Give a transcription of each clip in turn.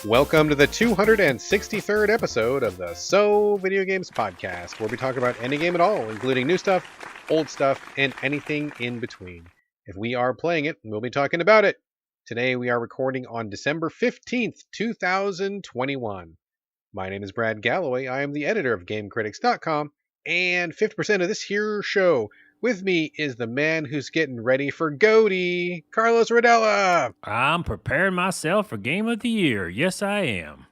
Welcome to the 263rd episode of the Video Games podcast, where we talk about any game at all, including new stuff, old stuff, and anything in between. If we are playing it, we'll be talking about it. Today we are recording on December 15th, 2021. My name is Brad Galloway. I am the editor of GameCritics.com, and 50% of this here show. With me is the man who's getting ready for GOTY, Carlos Rodella. I'm preparing myself for Game of the Year. Yes, I am.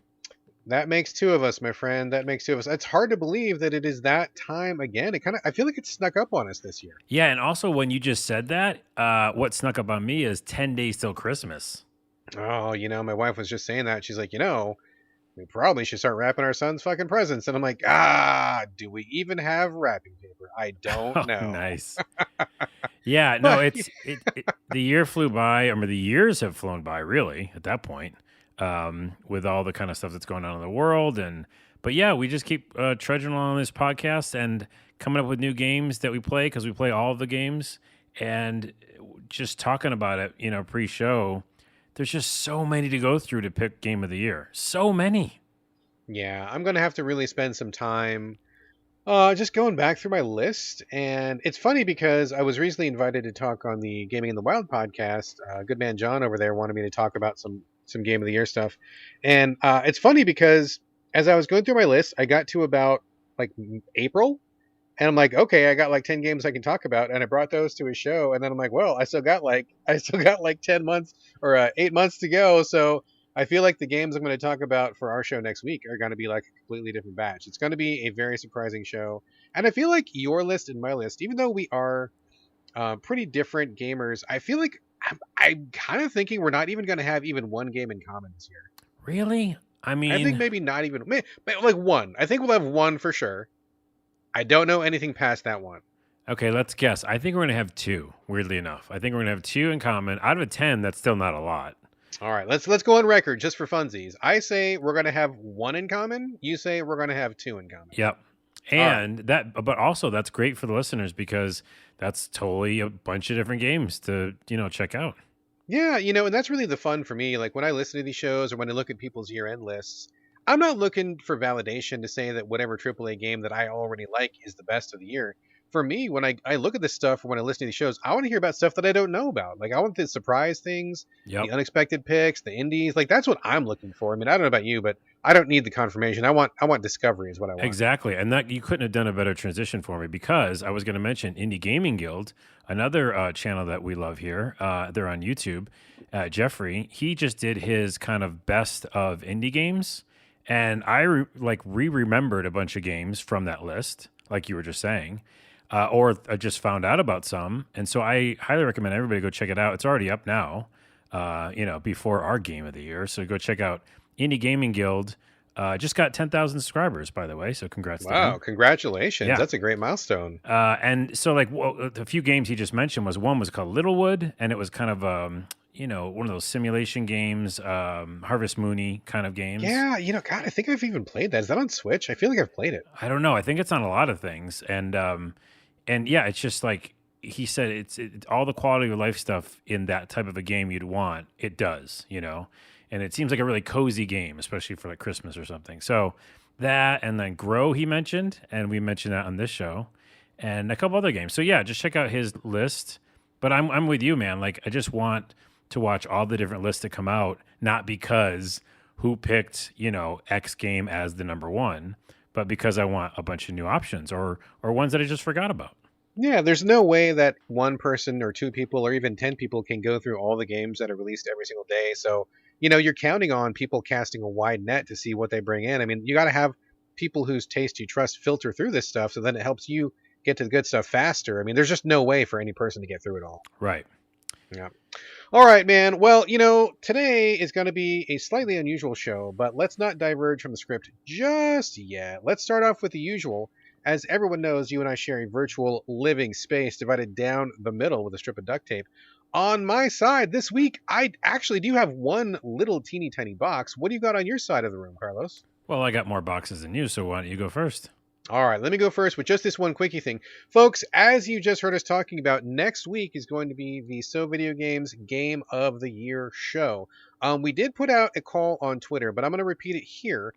That makes two of us, my friend. That makes two of us. It's hard to believe that it is that time again. I feel like it snuck up on us this year. Yeah, and also when you just said that, what snuck up on me is 10 days till Christmas. Oh, my wife was just saying that. She's like, we probably should start wrapping our son's fucking presents. And I'm like, do we even have wrapping paper? I don't know. Nice. Yeah, no, the year flew by. I mean, the years have flown by, really, at that point, with all the kind of stuff that's going on in the world. But yeah, we just keep trudging along this podcast and coming up with new games that we play, because we play all of the games, and just talking about it, pre-show. There's just so many to go through to pick Game of the Year. So many. Yeah, I'm going to have to really spend some time just going back through my list. And it's funny because I was recently invited to talk on the Gaming in the Wild podcast. Good man John over there wanted me to talk about some Game of the Year stuff. And it's funny because as I was going through my list, I got to about like April. And I'm like, okay, I got like 10 games I can talk about, and I brought those to a show. And then I'm like, well, I still got like 10 months or 8 months to go. So I feel like the games I'm going to talk about for our show next week are going to be like a completely different batch. It's going to be a very surprising show. And I feel like your list and my list, even though we are pretty different gamers, I feel like I'm kind of thinking we're not even going to have even one game in common this year. Really? I mean, I think maybe not even, like one. I think we'll have one for sure. I don't know anything past that one. Okay, let's guess. I think we're going to have two, weirdly enough. I think we're going to have two in common. Out of 10, that's still not a lot. All right, let's go on record just for funsies. I say we're going to have one in common. You say we're going to have two in common. Yep. And but also that's great for the listeners, because that's totally a bunch of different games to, check out. Yeah, and that's really the fun for me. Like when I listen to these shows or when I look at people's year-end lists, I'm not looking for validation to say that whatever AAA game that I already like is the best of the year. For me, when I look at this stuff or when I listen to these shows, I want to hear about stuff that I don't know about. Like I want the surprise things, the unexpected picks, the indies. Like that's what I'm looking for. I mean, I don't know about you, but I don't need the confirmation. I want discovery is what I want. Exactly. And that you couldn't have done a better transition for me, because I was going to mention Indie Gaming Guild, another channel that we love here. They're on YouTube. Jeffrey, he just did his kind of best of indie games. And I remembered a bunch of games from that list, like you were just saying, or I just found out about some. And so I highly recommend everybody go check it out. It's already up now, before our Game of the Year. So go check out Indie Gaming Guild. Just got 10,000 subscribers, by the way. So congrats to them. Wow, congratulations. Yeah. That's a great milestone. And so a few games he just mentioned one was called Littlewood, and it was kind of one of those simulation games, Harvest Moon-y kind of games. Yeah, God, I think I've even played that. Is that on Switch? I feel like I've played it. I don't know. I think it's on a lot of things. And yeah, it's just like he said, it's all the quality of life stuff in that type of a game you'd want. It does, and it seems like a really cozy game, especially for like Christmas or something. So that, and then Grow he mentioned, and we mentioned that on this show, and a couple other games. So yeah, just check out his list. But I'm with you, man. Like I just want to watch all the different lists that come out, not because who picked, X game as the number one, but because I want a bunch of new options or ones that I just forgot about. Yeah, there's no way that one person or two people or even 10 people can go through all the games that are released every single day. So, you're counting on people casting a wide net to see what they bring in. I mean, you got to have people whose taste you trust filter through this stuff, so then it helps you get to the good stuff faster. I mean, there's just no way for any person to get through it all. Right. Yeah. All right, man. Well, today is going to be a slightly unusual show, but let's not diverge from the script just yet. Let's start off with the usual. As everyone knows, you and I share a virtual living space divided down the middle with a strip of duct tape. On my side this week, I actually do have one little teeny tiny box. What do you got on your side of the room, Carlos? Well, I got more boxes than you, so why don't you go first? All right, let me go first with just this one quickie thing. Folks, as you just heard us talking about, next week is going to be the So Video Games Game of the Year show. We did put out a call on Twitter, but I'm going to repeat it here.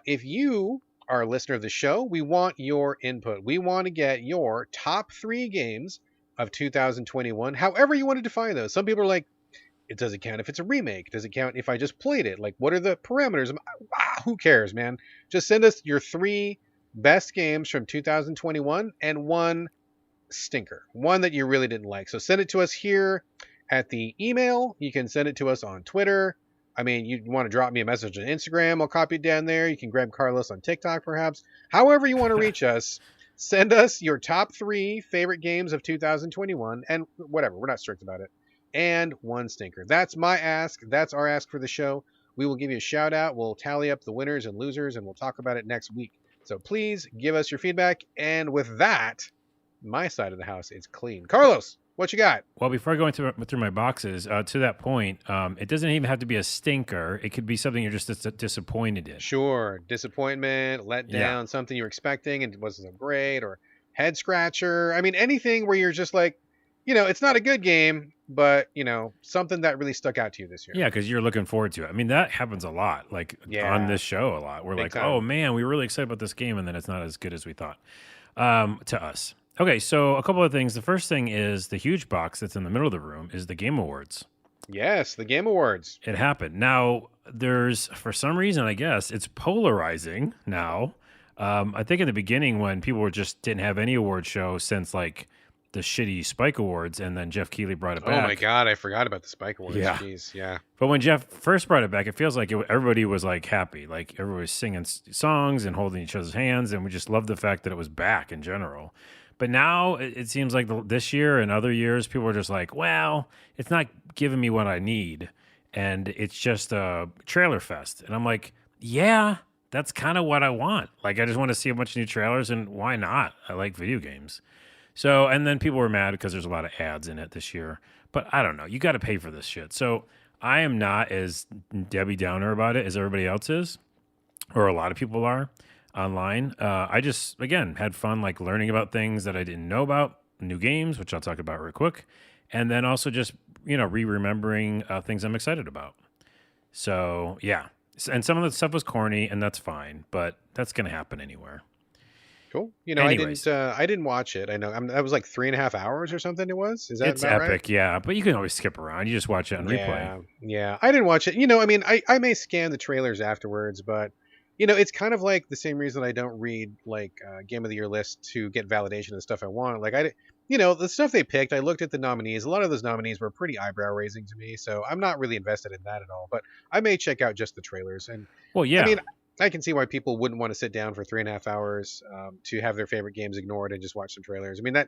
If you are a listener of the show, we want your input. We want to get your top 3 games of 2021, however you want to define those. Some people are like, it doesn't count if it's a remake. Does it count if I just played it? Like, what are the parameters? Who cares, man? Just send us your 3 best games from 2021 and one stinker, one that you really didn't like. So send it to us here at the email. You can send it to us on Twitter. I mean, you want to drop me a message on Instagram, I'll copy it down there. You can grab Carlos on TikTok, perhaps. However you want to reach us, send us your top 3 favorite games of 2021 and whatever. We're not strict about it. And one stinker. That's my ask. That's our ask for the show. We will give you a shout out. We'll tally up the winners and losers, and we'll talk about it next week. So please give us your feedback. And with that, my side of the house is clean. Carlos, what you got? Well, before I go through my boxes, to that point, it doesn't even have to be a stinker. It could be something you're just disappointed in. Sure. Disappointment, let down, something you're expecting and wasn't so great, or head scratcher. I mean, anything where you're just like, it's not a good game, but, something that really stuck out to you this year. Yeah, because you're looking forward to it. I mean, that happens a lot, on this show a lot. We're like, oh, man, we were really excited about this game, and then it's not as good as we thought to us. Okay, so a couple of things. The first thing is the huge box that's in the middle of the room is the Game Awards. Yes, the Game Awards. It happened. Now, there's, for some reason, I guess, it's polarizing now. I think in the beginning when people didn't have any award show since, the shitty Spike Awards, and then Jeff Keighley brought it back. Oh my God, I forgot about the Spike Awards. Yeah. Jeez, yeah. But when Jeff first brought it back, it feels like everybody was happy. Like everybody was singing songs and holding each other's hands, and we just loved the fact that it was back in general. But now it seems like this year and other years, people are just like, well, it's not giving me what I need, and it's just a trailer fest. And I'm like, yeah, that's kind of what I want. I just want to see a bunch of new trailers, and why not? I like video games. So, and then people were mad because there's a lot of ads in it this year. But I don't know. You got to pay for this shit. So I am not as Debbie Downer about it as everybody else is, or a lot of people are online. I just, again, had fun learning about things that I didn't know about, new games, which I'll talk about real quick. And then also just, remembering things I'm excited about. So, yeah. And some of the stuff was corny, and that's fine. But that's going to happen anywhere. Cool. Anyways. I didn't watch it. I know that was 3.5 hours or something. It was. Is that it's about epic? Right? Yeah, but you can always skip around. You just watch it on replay. Yeah. I didn't watch it. I may scan the trailers afterwards, but it's kind of like the same reason I don't read Game of the Year list to get validation of the stuff I want. The stuff they picked. I looked at the nominees. A lot of those nominees were pretty eyebrow raising to me, so I'm not really invested in that at all. But I may check out just the trailers. And well, yeah. I mean, I can see why people wouldn't want to sit down for 3.5 hours to have their favorite games ignored and just watch some trailers. I mean,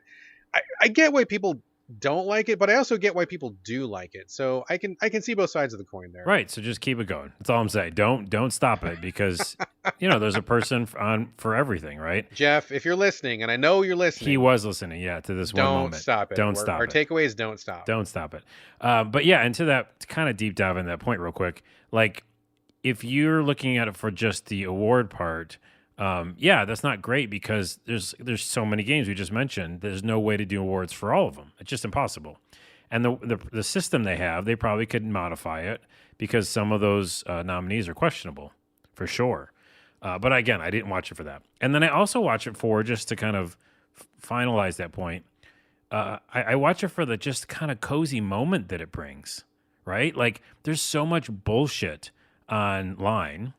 I get why people don't like it, but I also get why people do like it. So I can see both sides of the coin there. Right. So just keep it going. That's all I'm saying. Don't stop it because there's a person on for everything, right? Jeff, if you're listening, and I know you're listening, he was listening. Yeah, to this one moment. Don't stop it. Don't stop Our it. takeaway is don't stop. Don't stop it. But yeah, and to that kind of deep dive in that point, real quick, if you're looking at it for just the award part, that's not great because there's so many games we just mentioned. There's no way to do awards for all of them. It's just impossible. And the system they have, they probably could modify it because some of those nominees are questionable, for sure. But again, I didn't watch it for that. And then I also watch it for, just to kind of finalize that point, I watch it for the just kind of cozy moment that it brings, right? There's so much bullshit online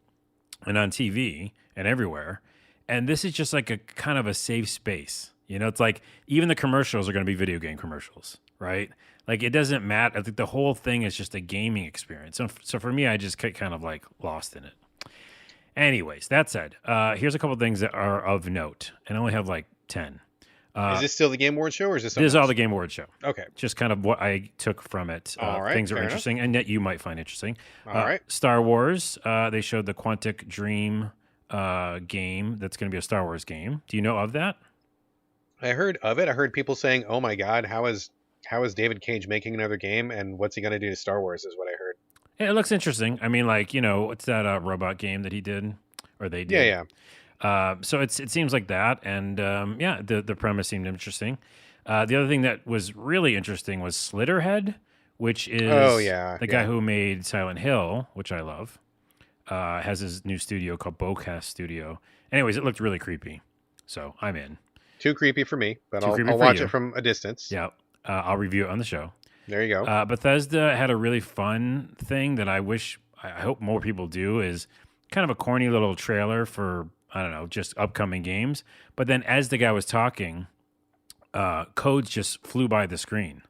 and on TV and everywhere, and this is just a kind of a safe space. It's even the commercials are going to be video game commercials, right? It doesn't matter. I think the whole thing is just a gaming experience. So for me, I just get kind of lost in it. Anyways, that said, here's a couple of things that are of note, and I only have 10. Is this still the Game Award show, or is this something This is all else? the Game Award show. Okay. Just kind of what I took from it. All right, things that are fair interesting and that you might find interesting. All right. Star Wars, they showed the Quantic Dream game that's going to be a Star Wars game. Do you know of that? I heard of it. I heard people saying, "Oh my God, how is David Cage making another game, and what's he going to do to Star Wars?" Is what I heard. Yeah, it looks interesting. I mean, what's that robot game that he did or they did? Yeah. So it seems like that, and yeah, the premise seemed interesting. The other thing that was really interesting was Slitterhead, which Oh is yeah, the guy yeah. who made Silent Hill, which I love. Has his new studio called Bowcast Studio. Anyways, it looked really creepy, so I'm in. Too creepy for me, but Too creepy I'll for watch it you. from a distance. Yeah, I'll review it on the show. There you go. Bethesda had a really fun thing that I hope more people do is kind of a corny little trailer for, I don't know, just upcoming games. But then as the guy was talking, codes just flew by the screen,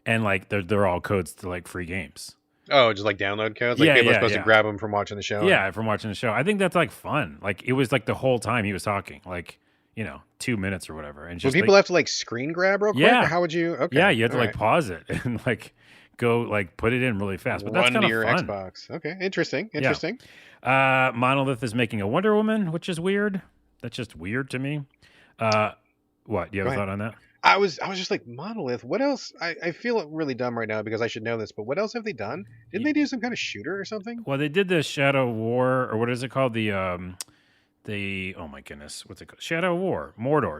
and like they're all codes to like free games. Oh, just like download codes. Like Yeah, people are yeah, supposed to yeah, grab them from watching the show. And yeah. From watching the show, I think that's like fun. Like it was like the whole time he was talking, like 2 minutes or whatever, and would just people like have to like screen grab real quick, or yeah, how would you? yeah, Okay, you had to all like right. pause it and like go like put it in really fast. But that's Run kind to of your fun. Xbox. Okay, interesting, Yeah. interesting. Monolith is making a Wonder Woman, which is weird. That's just weird to me. What? Do you Go have a ahead. thought on that? I was just like Monolith. What else? I feel really dumb right now because I should know this, but what else have they done? Didn't Y- they do some kind of shooter or something? Well, they did the Shadow War, or what is it called? The oh my goodness, what's it called? Shadow War, Mordor,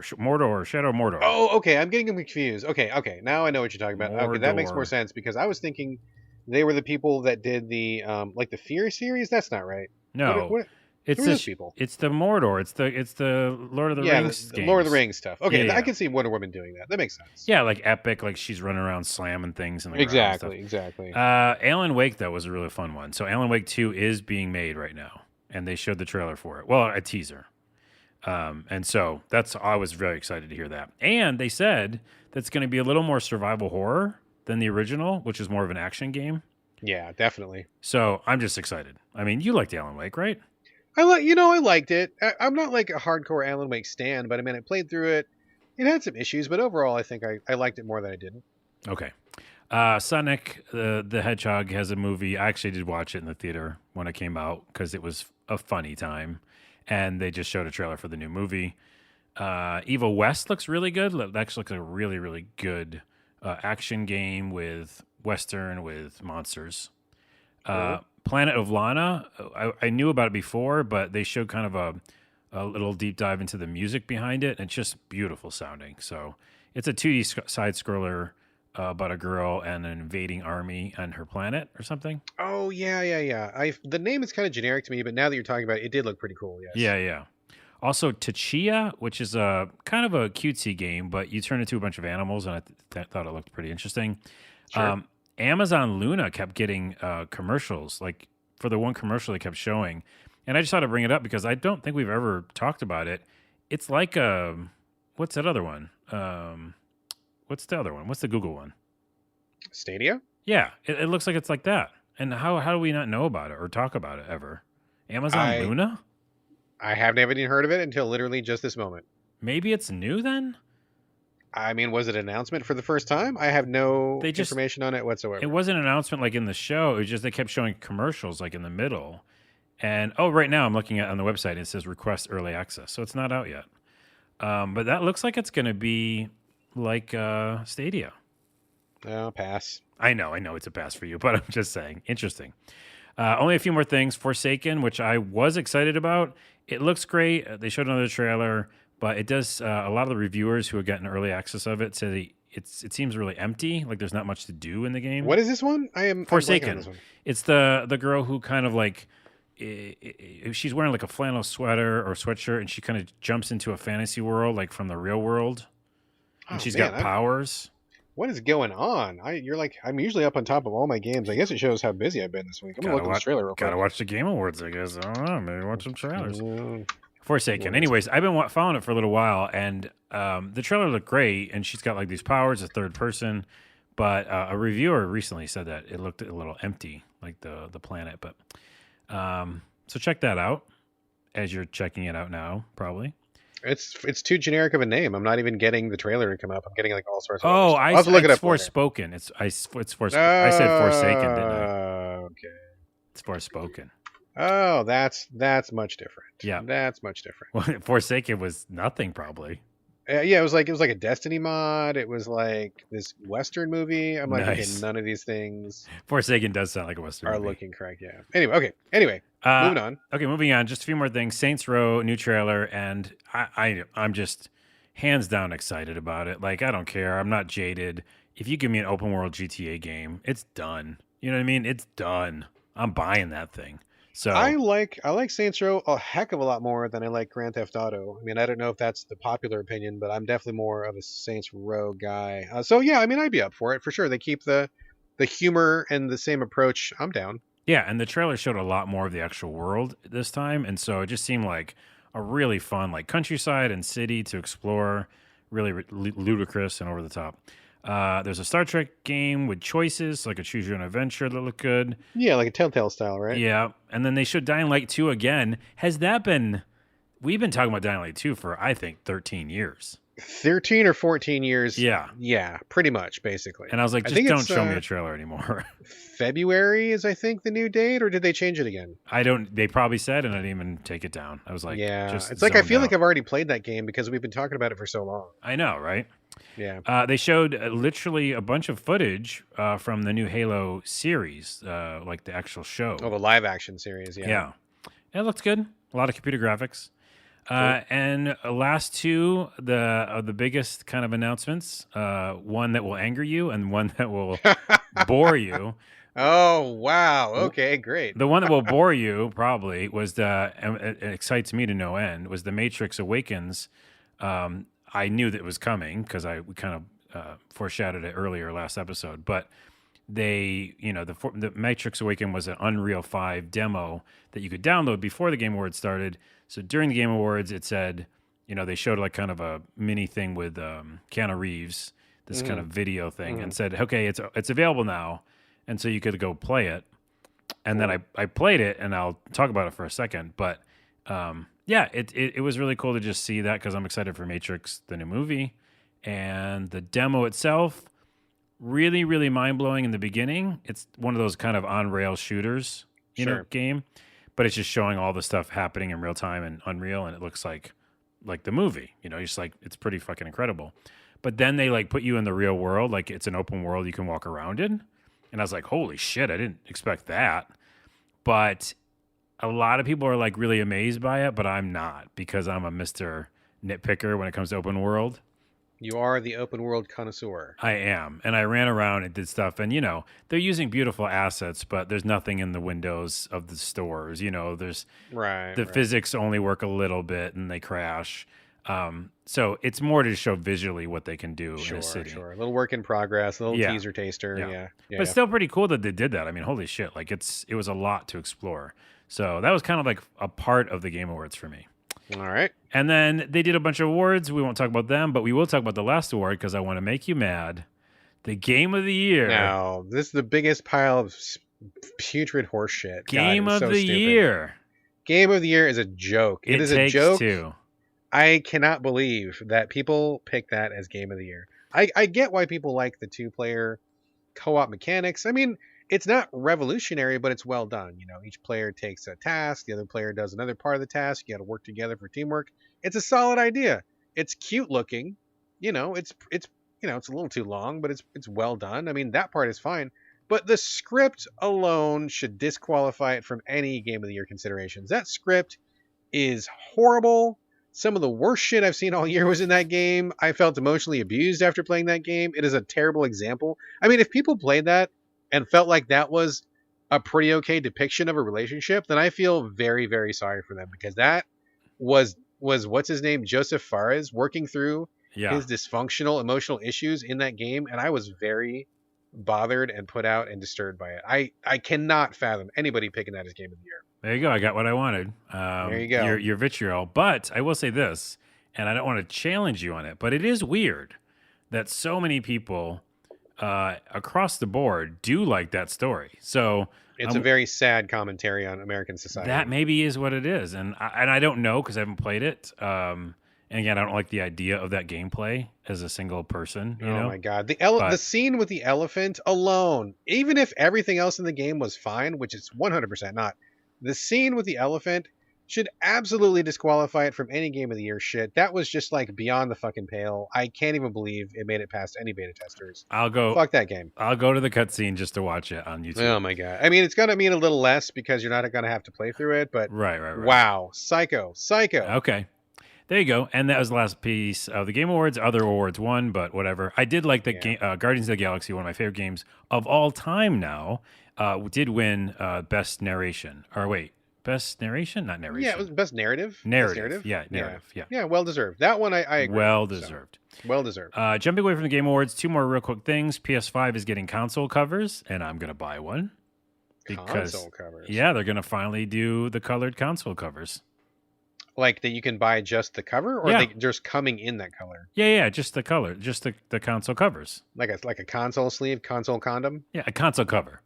Shadow Mordor, Oh, okay. I'm getting them confused. Okay, okay. Now I know what you're talking about. Okay, that makes more Mordor. sense because I was thinking they were the people that did the like the Fear series. That's not right. What? No, What? it's Who are the those sh- people? it's the Mordor. It's the Lord of the Yeah, Rings the Lord of the games. Rings stuff. Yeah, Okay, I yeah, can see Wonder Woman doing that. That makes sense. yeah. Like epic, like she's running around slamming things in the ground and stuff. Exactly, exactly. Alan Wake though was a really fun one. So Alan Wake 2 is being made right now, and they showed the trailer for it. Well, a teaser. And so I was very excited to hear that. And they said that's going to be a little more survival horror than the original, which is more of an action game. Yeah, definitely. So I'm just excited. I mean, you liked Alan Wake, right? I liked it. I'm not like a hardcore Alan Wake stan, but I mean, I played through it. It had some issues, but overall, I think I liked it more than I didn't. Okay. Sonic the Hedgehog has a movie. I actually did watch it in the theater when it came out because it was a funny time. And they just showed a trailer for the new movie. Evil West looks really good. That actually looks like a really, really good action game with Western, with monsters. Cool. Planet of Lana, I knew about it before, but they showed kind of a little deep dive into the music behind it. And it's just beautiful sounding. So it's a 2D side scroller about a girl and an invading army on her planet or something. Oh yeah, yeah, yeah. The name is kind of generic to me, but now that you're talking about it, it did look pretty cool. Yes. Yeah, yeah. Also, Tachia, which is a kind of a cutesy game, but you turn into a bunch of animals, and I thought it looked pretty interesting. Sure. Amazon Luna kept getting commercials, like for the one commercial they kept showing, and I just thought to bring it up because I don't think we've ever talked about it. It's like what's that other one? What's the other one? What's the Google one? Stadia. Yeah, it looks like it's like that. And how do we not know about it or talk about it ever? Amazon I Luna? I have never even heard of it until literally just this moment. Maybe it's new then? I mean, was it an announcement for the first time? I have no They just information on it It whatsoever. wasn't an announcement like in the show. It was just they kept showing commercials like in the middle. And right now I'm looking at on the website and it says request early access. So it's not out yet. But that looks like it's going to be like Stadia. No, pass. I know it's a pass for you, but I'm just saying. Interesting. Only a few more things. Forsaken, which I was excited about. It looks great. They showed another trailer, but it does. A lot of the reviewers who are getting early access of it say it seems really empty. Like there's not much to do in the game. What is this one? I'm blanking on Forsaken. this one. It's the girl who kind of like she's wearing like a flannel sweater or sweatshirt, and she kind of jumps into a fantasy world, like from the real world, and Oh she's man, got powers. what is going on? You're like, I'm usually up on top of all my games. I guess it shows how busy I've been this week. I'm gonna look at this trailer real quick. Gotta watch the Game Awards, I guess. I don't know. Maybe watch some trailers. Mm, Forsaken. what is Anyways, I've been following it for a little while, and the trailer looked great, and she's got like these powers, a third person. But a reviewer recently said that it looked a little empty, like the planet. But so check that out as you're checking it out now, probably. it's too generic of a name. I'm not even getting the trailer to come up. I'm getting like all sorts of other Oh, stuff. I'll have to look it it's up later. Forspoken. I said Forsaken, didn't I? Okay. It's Forspoken. Oh, that's much different. Yeah. That's much different. Well, Forsaken was nothing, probably. Yeah, it was like a Destiny mod. It was like this Western movie. I'm like, okay, Nice. none of these things Forsaken does sound like a Western are movie. looking correct. Yeah. Anyway, okay. Anyway, Uh, Moving on. okay, moving on. Just a few more things. Saints Row new trailer, and I'm just hands down excited about it. Like I don't care. I'm not jaded. If you give me an open world GTA game, it's done. You know what I mean? It's done. I'm buying that thing. So I like Saints Row a heck of a lot more than I like Grand Theft Auto. I mean, I don't know if that's the popular opinion, but I'm definitely more of a Saints Row guy. So yeah, I mean, I'd be up for it for sure. They keep the humor and the same approach. I'm down. yeah, and the trailer showed a lot more of the actual world this time, and so it just seemed like a really fun like countryside and city to explore. Really ludicrous and over the top. There's a Star Trek game with choices, like a choose your own adventure that looked good. Yeah, like a Telltale style, right? Yeah, and then they showed Dying Light 2 again. Has that been? We've been talking about Dying Light 2 for I think 13 years. 13 or 14 years. Yeah, Yeah, pretty much, basically. and I was like, I just think don't it's show me a trailer anymore. February is, I think, the new date, or did they change it again? I don't. They probably said, and I didn't even take it down. I was like, Yeah, just it's like I zoned feel like out. I've already played that game because we've been talking about it for so long. I know, right? Yeah. They showed literally a bunch of footage from the new Halo series, like the actual show. Oh, the live action series. Yeah. Yeah, it looked good. A lot of computer graphics. Cool. And last two, the biggest kind of announcements. One that will anger you, and one that will bore you. Oh, wow. Okay, great. The one that will bore you probably was and it excites me to no end, was the Matrix Awakens. I knew that it was coming because we kind of foreshadowed it earlier last episode, but the Matrix Awakening was an Unreal 5 demo that you could download before the Game Awards started. So during the Game Awards, it said, they showed like kind of a mini thing with Keanu Reeves, this kind of video thing, and said, okay, it's available now, and so you could go play it. And then I played it, and I'll talk about it for a second, but yeah, it was really cool to just see that because I'm excited for Matrix, the new movie, and the demo itself. Really, really mind-blowing in the beginning. It's one of those kind of on-rail shooters, game, but it's just showing all the stuff happening in real time and Unreal, and it looks like the movie. Just like it's pretty fucking incredible. But then they like put you in the real world, like it's an open world you can walk around in, and I was like, holy shit, I didn't expect that. But a lot of people are like really amazed by it, but I'm not because I'm a Mr. Nitpicker when it comes to open world. You are the open world connoisseur. I am. And I ran around and did stuff. And, they're using beautiful assets, but there's nothing in the windows of the stores. There's the physics only work a little bit and they crash. So it's more to show visually what they can do in a city. Sure. A little work in progress, a little teaser taster. Yeah. But it's still pretty cool that they did that. I mean, holy shit. Like it was a lot to explore. So that was kind of like a part of the Game Awards for me. All right. And then they did a bunch of awards. We won't talk about them, but we will talk about the last award because I want to make you mad. The Game of the Year. Now, this is the biggest pile of putrid horse shit. Game of the Year. Game of the Year is a joke. It is a joke. Two. I cannot believe that people pick that as Game of the Year. I get why people like the two-player co-op mechanics. I mean, it's not revolutionary, but it's well done. Each player takes a task, the other player does another part of the task. You got to work together for teamwork. It's a solid idea. It's cute looking. It's a little too long, but it's well done. I mean, that part is fine. But the script alone should disqualify it from any Game of the Year considerations. That script is horrible. Some of the worst shit I've seen all year was in that game. I felt emotionally abused after playing that game. It is a terrible example. I mean, if people played that and felt like that was a pretty okay depiction of a relationship, then I feel very, very sorry for them because that was what's his name, Joseph Fares, working through his dysfunctional emotional issues in that game, and I was very bothered and put out and disturbed by it. I cannot fathom anybody picking that as Game of the Year. There you go. I got what I wanted. There you go. Your vitriol. But I will say this, and I don't want to challenge you on it, but it is weird that so many people across the board do like that story. So it's a very sad commentary on American society. That maybe is what it is, and I don't know because I haven't played it. And again, I don't like the idea of that gameplay as a single person. My god, the scene with the elephant alone, even if everything else in the game was fine, which it's 100% not, the scene with the elephant Should absolutely disqualify it from any game of the year shit. That was just like beyond the fucking pale. I can't even believe it made it past any beta testers. I'll go. Fuck that game. I'll go to the cutscene just to watch it on YouTube. Oh my god. I mean, it's gonna mean a little less because you're not gonna have to play through it, but Right. wow, psycho. Okay. There you go. And that was the last piece of the Game Awards. Other awards won, but whatever. I did like the game, Guardians of the Galaxy, one of my favorite games of all time now, did win Best Narration. Or wait, Best Narration? Not narration. Yeah, it was best narrative. Narrative. Yeah, narrative. Yeah, well deserved. That one I agree. Well deserved. So, well deserved. Jumping away from the Game Awards, two more real quick things. PS5 is getting console covers, and I'm going to buy one. Because, console covers. Yeah, they're going to finally do the colored console covers. Like that you can buy just the cover, or they just coming in that color? Yeah, just the color, just the console covers. Like a console sleeve, console condom? Yeah, a console cover.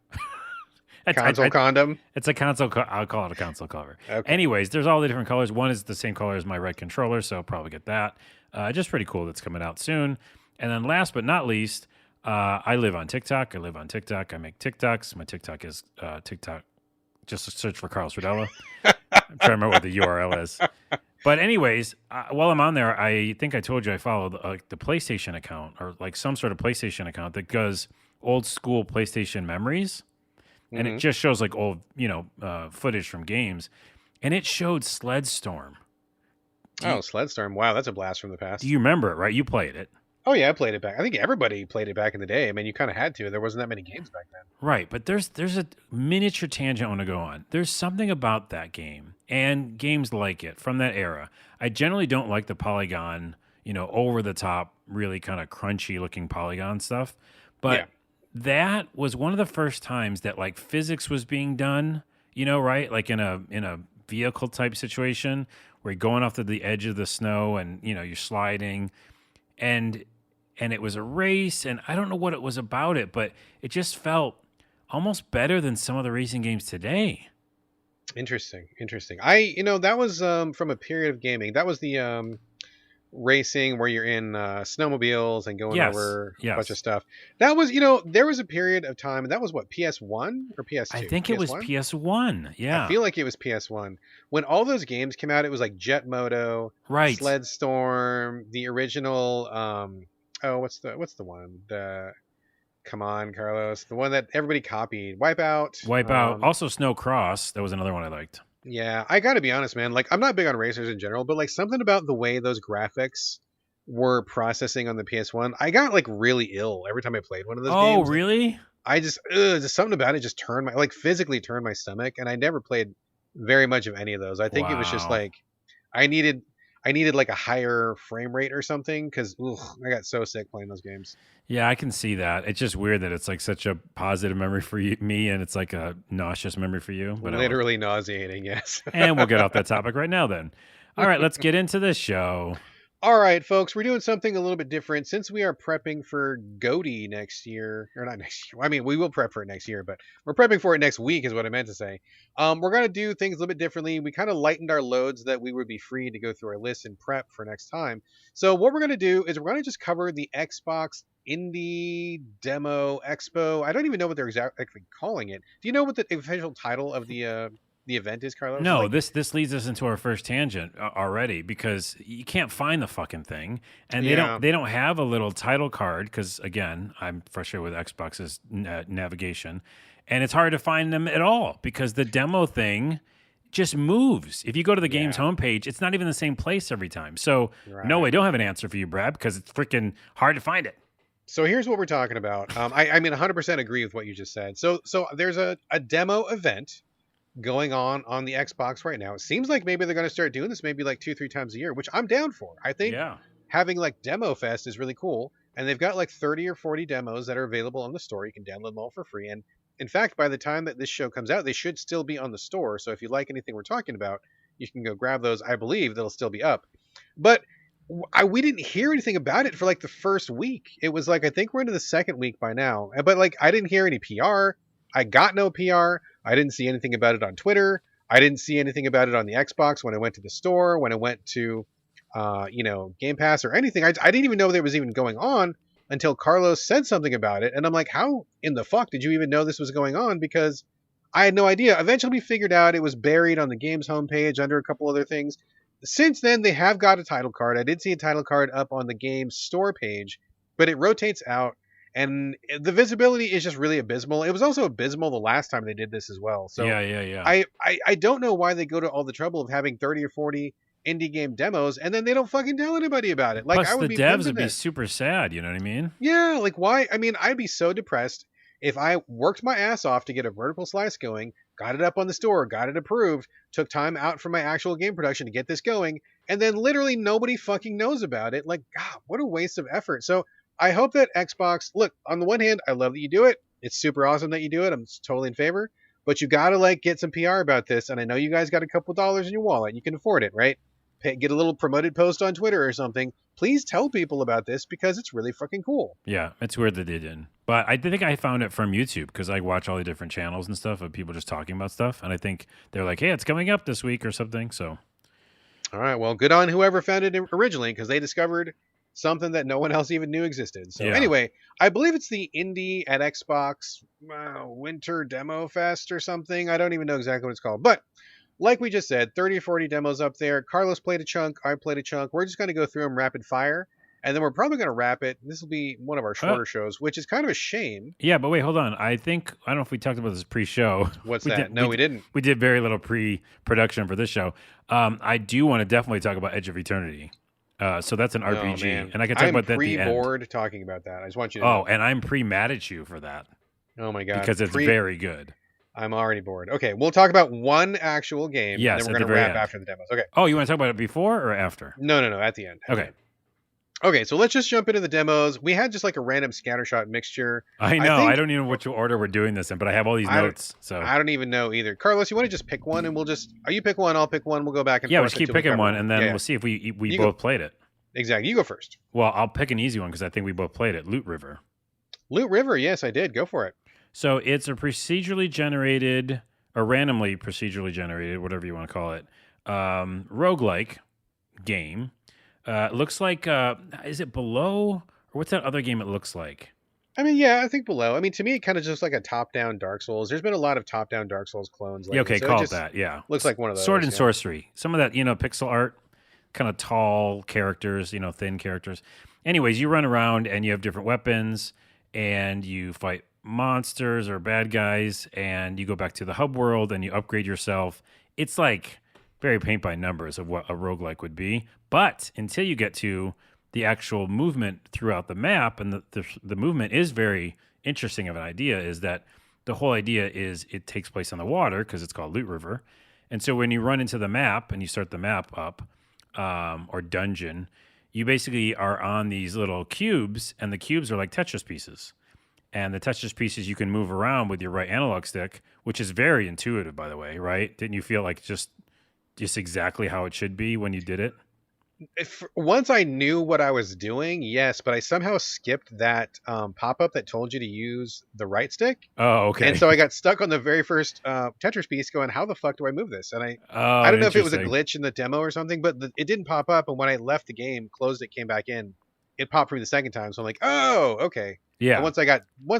Console condom? It's a console I'll call it a console cover. Okay. Anyways, there's all the different colors. One is the same color as my red controller, so I'll probably get that. Just pretty cool that's coming out soon. And then last but not least, I live on TikTok. I make TikToks. My TikTok is TikTok. Just search for Carlos Rodella. I'm trying to remember what the URL is. But anyways, while I'm on there, I think I told you I follow the PlayStation account, or like some sort of PlayStation account that does old school PlayStation memories. And it just shows like old, footage from games. And it showed Sledstorm. Sledstorm. Wow, that's a blast from the past. Do you remember it, right? You played it. Oh, yeah, I played it back. I think everybody played it back in the day. I mean, you kind of had to. There wasn't that many games back then. Right, but there's a miniature tangent I want to go on. There's something about that game and games like it from that era. I generally don't like the polygon, over the top, really kind of crunchy looking polygon stuff. But that was one of the first times that like physics was being done, right? Like in a vehicle type situation where you're going off to the edge of the snow and, you're sliding. And it was a race, and I don't know what it was about it, but it just felt almost better than some of the racing games today. Interesting. That was from a period of gaming. That was the racing where you're in snowmobiles and going over a bunch of stuff. That was, there was a period of time, and that was what, PS1 or PS2? I think it was PS1. Yeah. I feel like it was PS1. When all those games came out, it was like Jet Moto, right, Sledstorm, the original what's the one? Come on, Carlos. The one that everybody copied. Wipeout. Also Snow Cross. That was another one I liked. Yeah, I got to be honest, man. Like, I'm not big on racers in general, but like something about the way those graphics were processing on the PS1, I got like really ill every time I played one of those games. Oh, really? I just something about it just physically turned my stomach, and I never played very much of any of those. I think it was just like I needed like a higher frame rate or something, because I got so sick playing those games. Yeah, I can see that. It's just weird that it's like such a positive memory for me, and it's like a nauseous memory for you. But literally nauseating, yes. And we'll get off that topic right now then. All right, let's get into this show. All right, folks, we're doing something a little bit different since we are prepping for GOTY next year, or not next year. I mean, we will prep for it next year, but we're prepping for it next week is what I meant to say. We're going to do things a little bit differently. We kind of lightened our loads so that we would be free to go through our list and prep for next time. So what we're going to do is we're going to just cover the Xbox Indie Demo Expo. I don't even know what they're exactly calling it. Do you know what the official title of the event is, Carlos? No, this leads us into our first tangent already, because you can't find the fucking thing, and they don't have a little title card, because again, I'm frustrated with Xbox's navigation, and it's hard to find them at all because the demo thing just moves. If you go to the game's homepage, it's not even the same place every time. So no, I don't have an answer for you, Brad, because it's freaking hard to find it. So here's what we're talking about. I mean, 100% agree with what you just said. So there's a demo event going on the Xbox right now. It seems like maybe they're going to start doing this maybe like 2-3 times a year, which I'm down for. I think having like Demo Fest is really cool. And they've got like 30 or 40 demos that are available on the store. You can download them all for free. And in fact, by the time that this show comes out, they should still be on the store. So if you like anything we're talking about, you can go grab those. I believe they'll still be up. But we didn't hear anything about it for like the first week. It was like, I think we're into the second week by now. But like, I didn't hear any PR. I got no PR. I didn't see anything about it on Twitter. I didn't see anything about it on the Xbox when I went to the store, when I went to, Game Pass or anything. I didn't even know there was even going on until Carlos said something about it. And I'm like, how in the fuck did you even know this was going on? Because I had no idea. Eventually, we figured out it was buried on the game's homepage under a couple other things. Since then, they have got a title card. I did see a title card up on the game's store page, but it rotates out, and the visibility is just really abysmal. It was also abysmal the last time they did this as well. So Yeah, yeah, yeah. I don't know why they go to all the trouble of having 30 or 40 indie game demos and then they don't fucking tell anybody about it. Like, Plus, I the would be devs pimping would be this. super sad. You know what I mean? Yeah, like why? I mean, I'd be so depressed if I worked my ass off to get a vertical slice going, got it up on the store, got it approved, took time out from my actual game production to get this going, and then literally nobody fucking knows about it. Like, God, what a waste of effort. So I hope that Xbox, look, on the one hand, I love that you do it. It's super awesome that you do it. I'm totally in favor. But you gotta like get some PR about this. And I know you guys got a couple dollars in your wallet. You can afford it, right? Get a little promoted post on Twitter or something. Please tell people about this because it's really fucking cool. Yeah, it's weird that they didn't. But I think I found it from YouTube because I watch all the different channels and stuff of people just talking about stuff. And I think they're like, hey, it's coming up this week or something. So, All right, well, good on whoever found it originally because they discovered something that no one else even knew existed. So yeah. anyway, I believe it's the Indie at Xbox Winter Demo Fest or something. I don't even know exactly what it's called. But like we just said, 30 or 40 demos up there. Carlos played a chunk. I played a chunk. We're just going to go through them rapid fire. And then we're probably going to wrap it. This will be one of our shorter shows, which is kind of a shame. Yeah, but wait, hold on. I don't know if we talked about this pre-show. What's we that? Did, we didn't. We did very little pre-production for this show. I do want to definitely talk about Edge of Eternity. So that's an RPG, and I can talk about that at the end. I'm pre-bored talking about that. I just want you to know. Oh, and I'm pre-mad at you for that. Oh my God. Because it's very good. I'm already bored. Okay, we'll talk about one actual game, yes, and then we're going to wrap after the demos. Okay. Oh, you want to talk about it before or after? No, at the end. Okay. Okay, so let's just jump into the demos. We had just like a random scattershot mixture. I know. I don't even know which order we're doing this in, but I have all these notes. So I don't even know either. Carlos, you want to just pick one, and we'll just you pick one, I'll pick one. We'll go back and forth. Yeah, we'll just keep picking one, and then we'll see if we both played it. Exactly. You go first. Well, I'll pick an easy one because I think we both played it. Loot River. Loot River. Yes, I did. Go for it. So it's a procedurally generated or randomly procedurally generated, whatever you want to call it, roguelike game. It looks like, is it Below? Or what's that other game it looks like? I mean, yeah, I think Below. I mean, to me, it kind of just like a top-down Dark Souls. There's been a lot of top-down Dark Souls clones lately. Yeah, okay, so call it that, yeah. Looks like one of those. Sword and Sorcery. Some of that, pixel art, kind of tall characters, thin characters. Anyways, you run around and you have different weapons and you fight monsters or bad guys and you go back to the hub world and you upgrade yourself. It's like very paint by numbers of what a roguelike would be. But until you get to the actual movement throughout the map, and the movement is very interesting of an idea, is that the whole idea is it takes place on the water because it's called Loot River. And so when you run into the map and you start the map up, or dungeon, you basically are on these little cubes, and the cubes are like Tetris pieces. And the Tetris pieces you can move around with your right analog stick, which is very intuitive, by the way, right? Didn't you feel like just exactly how it should be when you did it? Once I knew what I was doing, yes, but I somehow skipped that pop-up that told you to use the right stick. Oh, okay. And so I got stuck on the very first Tetris piece going, how the fuck do I move this? And I don't know if it was a glitch in the demo or something, but it didn't pop up. And when I left the game, closed it, came back in, it popped for me the second time. So I'm like, oh, okay. Yeah. And once I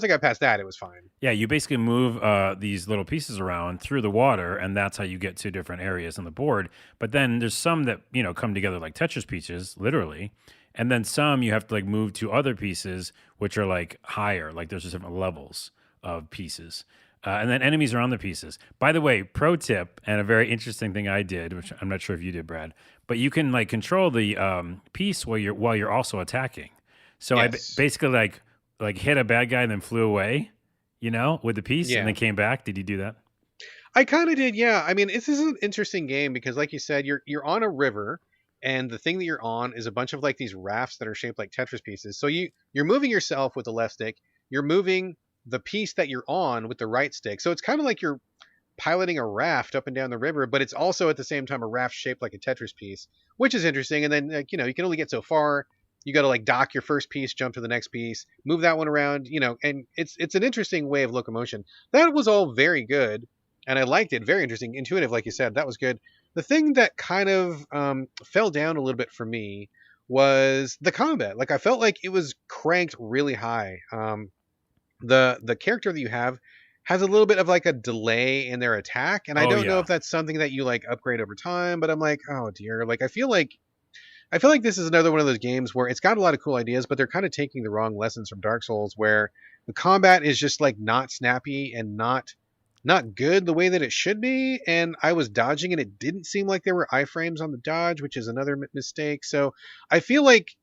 got past that, it was fine. Yeah, you basically move these little pieces around through the water, and that's how you get to different areas on the board. But then there's some that come together like Tetris pieces, literally, and then some you have to like move to other pieces which are like higher. Like there's just different levels of pieces, and then enemies are on the pieces. By the way, pro tip and a very interesting thing I did, which I'm not sure if you did, Brad, but you can like control the piece while you're also attacking. So yes. I basically like hit a bad guy and then flew away, with the piece and then came back. Did you do that? I kind of did, yeah. I mean, this is an interesting game because, like you said, you're on a river, and the thing that you're on is a bunch of like these rafts that are shaped like Tetris pieces. So you're moving yourself with the left stick. You're moving the piece that you're on with the right stick. So it's kind of like you're piloting a raft up and down the river, but it's also at the same time a raft shaped like a Tetris piece, which is interesting. And then you can only get so far. You got to like dock your first piece, jump to the next piece, move that one around, and it's an interesting way of locomotion. That was all very good, and I liked it. Very interesting, intuitive, like you said. That was good. The thing that kind of fell down a little bit for me was the combat. Like I felt like it was cranked really high. The character that you have has a little bit of like a delay in their attack, and I Oh don't know if yeah. that's something that you like upgrade over time. But I'm like, oh dear, like I feel like this is another one of those games where it's got a lot of cool ideas, but they're kind of taking the wrong lessons from Dark Souls, where the combat is just like not snappy and not good the way that it should be. And I was dodging, and it didn't seem like there were iframes on the dodge, which is another mistake. So I feel like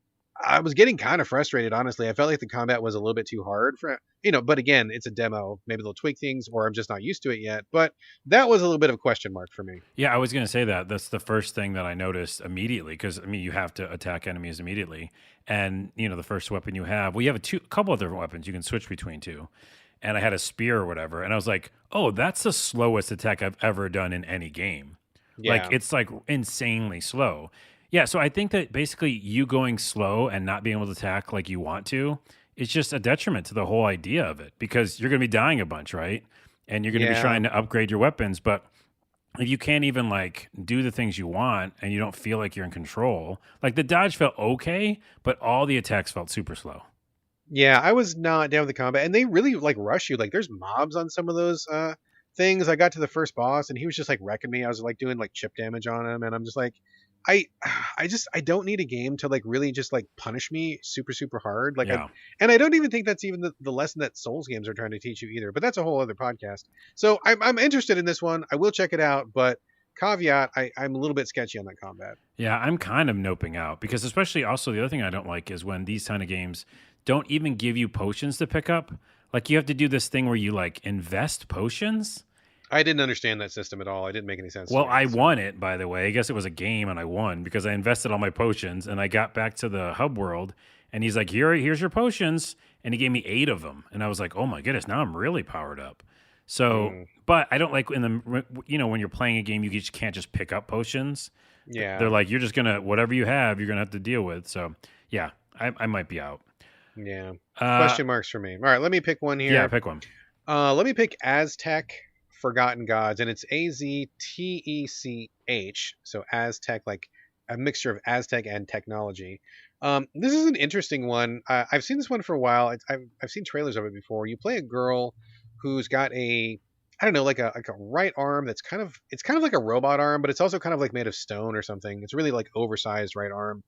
I was getting kind of frustrated, honestly. I felt like the combat was a little bit too hard for, but again, it's a demo. Maybe they'll tweak things, or I'm just not used to it yet. But that was a little bit of a question mark for me. Yeah, I was going to say that. That's the first thing that I noticed immediately because I mean, you have to attack enemies immediately, and the first weapon you have, well, you have a couple of different weapons you can switch between two, and I had a spear or whatever, and I was like, oh, that's the slowest attack I've ever done in any game. Like Yeah. it's like insanely slow. Yeah, so I think that basically you going slow and not being able to attack like you want to is just a detriment to the whole idea of it because you're going to be dying a bunch, right? And you're going to be Yeah. trying to upgrade your weapons, but if you can't even like do the things you want and you don't feel like you're in control, like the dodge felt okay, but all the attacks felt super slow. Yeah, I was not down with the combat, and they really like rush you. Like, there's mobs on some of those things. I got to the first boss, and he was just like wrecking me. I was like doing like chip damage on him, and I'm just like, I, I don't need a game to like really just like punish me super super hard. Yeah. And I don't even think that's even the lesson that Souls games are trying to teach you either. But that's a whole other podcast. So I'm interested in this one. I will check it out, but caveat, I'm a little bit sketchy on that combat. Yeah, I'm kind of noping out because especially also the other thing I don't like is when these kind of games don't even give you potions to pick up. Like you have to do this thing where you like invest potions. I didn't understand that system at all. It didn't make any sense to Well, me. I So won it, by the way. I guess it was a game and I won because I invested all my potions and I got back to the hub world and he's like, here's your potions. And he gave me 8 of them. And I was like, oh my goodness, now I'm really powered up. So, mm, but I don't like when you're playing a game, you just can't just pick up potions. They're yeah. like, you're just going to, whatever you have, you're going to have to deal with. So, yeah, I might be out. Yeah. Uh, Question marks for me. All right, let me pick one yeah, here. pick one. Let me pick Aztec Forgotten Gods, and it's Aztech. So Aztec, like a mixture of Aztec and technology. This is an interesting one. I've seen this one for a while. I've seen trailers of it before. You play a girl who's got I don't know, like a right arm that's kind of like a robot arm, but it's also kind of like made of stone or something. It's really like oversized right arm,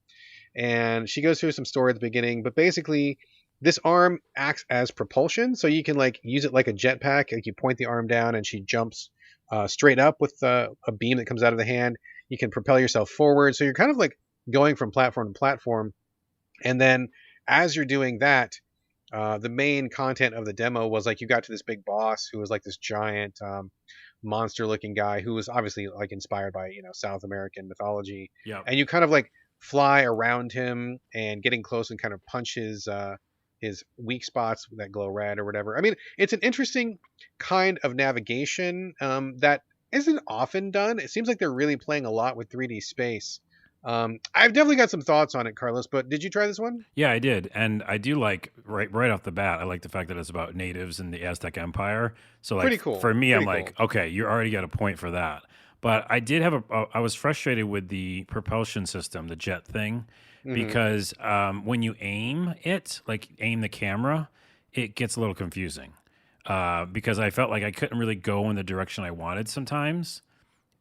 and she goes through some story at the beginning, but basically this arm acts as propulsion, so you can like use it like a jetpack. Like you point the arm down and she jumps straight up with a beam that comes out of the hand. You can propel yourself forward, so you're kind of like going from platform to platform. And then as you're doing that, the main content of the demo was like you got to this big boss who was like this giant monster looking guy who was obviously like inspired by South American mythology, Yeah. and you kind of like fly around him and getting close and kind of punch his weak spots that glow red or whatever. I mean, it's an interesting kind of navigation that isn't often done. It seems like they're really playing a lot with 3D space. I've definitely got some thoughts on it, Carlos, but did you try this one? Yeah, I did, and I do like right off the bat. I like the fact that it's about natives in the Aztec Empire. So, like Pretty cool. for me, I'm Pretty cool. like, okay, you already got a point for that. But I did have I was frustrated with the propulsion system, the jet thing, Hmm. because when you aim it, like aim the camera, it gets a little confusing. Because I felt like I couldn't really go in the direction I wanted sometimes.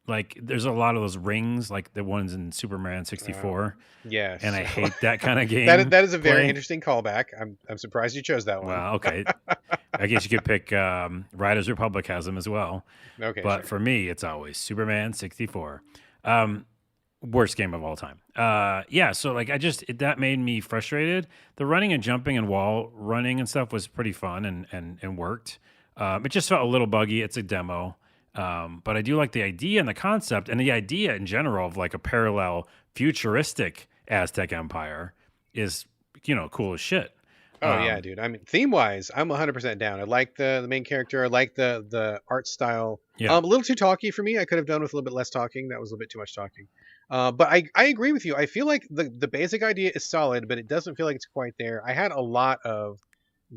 Like there's a lot of those rings, like the ones in Superman Uh, 64, and yes. I hate that kind of that game that is a very play. interesting callback. I'm surprised you chose that one. Well, okay. I guess you could pick Riders Republic has them as well. Okay, But sure. for me, it's always Superman 64. Um, worst game of all time. Yeah, so like that made me frustrated. The running and jumping and wall running and stuff was pretty fun and worked. It just felt a little buggy. It's a demo. But I do like the idea and the concept and the idea in general of like a parallel futuristic Aztec empire is, cool as shit. Oh yeah, Um, dude. I mean, theme wise, I'm 100% down. I like the main character. I like the art style. yeah. A little too talky for me. I could have done with a little bit less talking. That was a little bit too much talking. But I agree with you. I feel like the basic idea is solid, but it doesn't feel like it's quite there. I had a lot of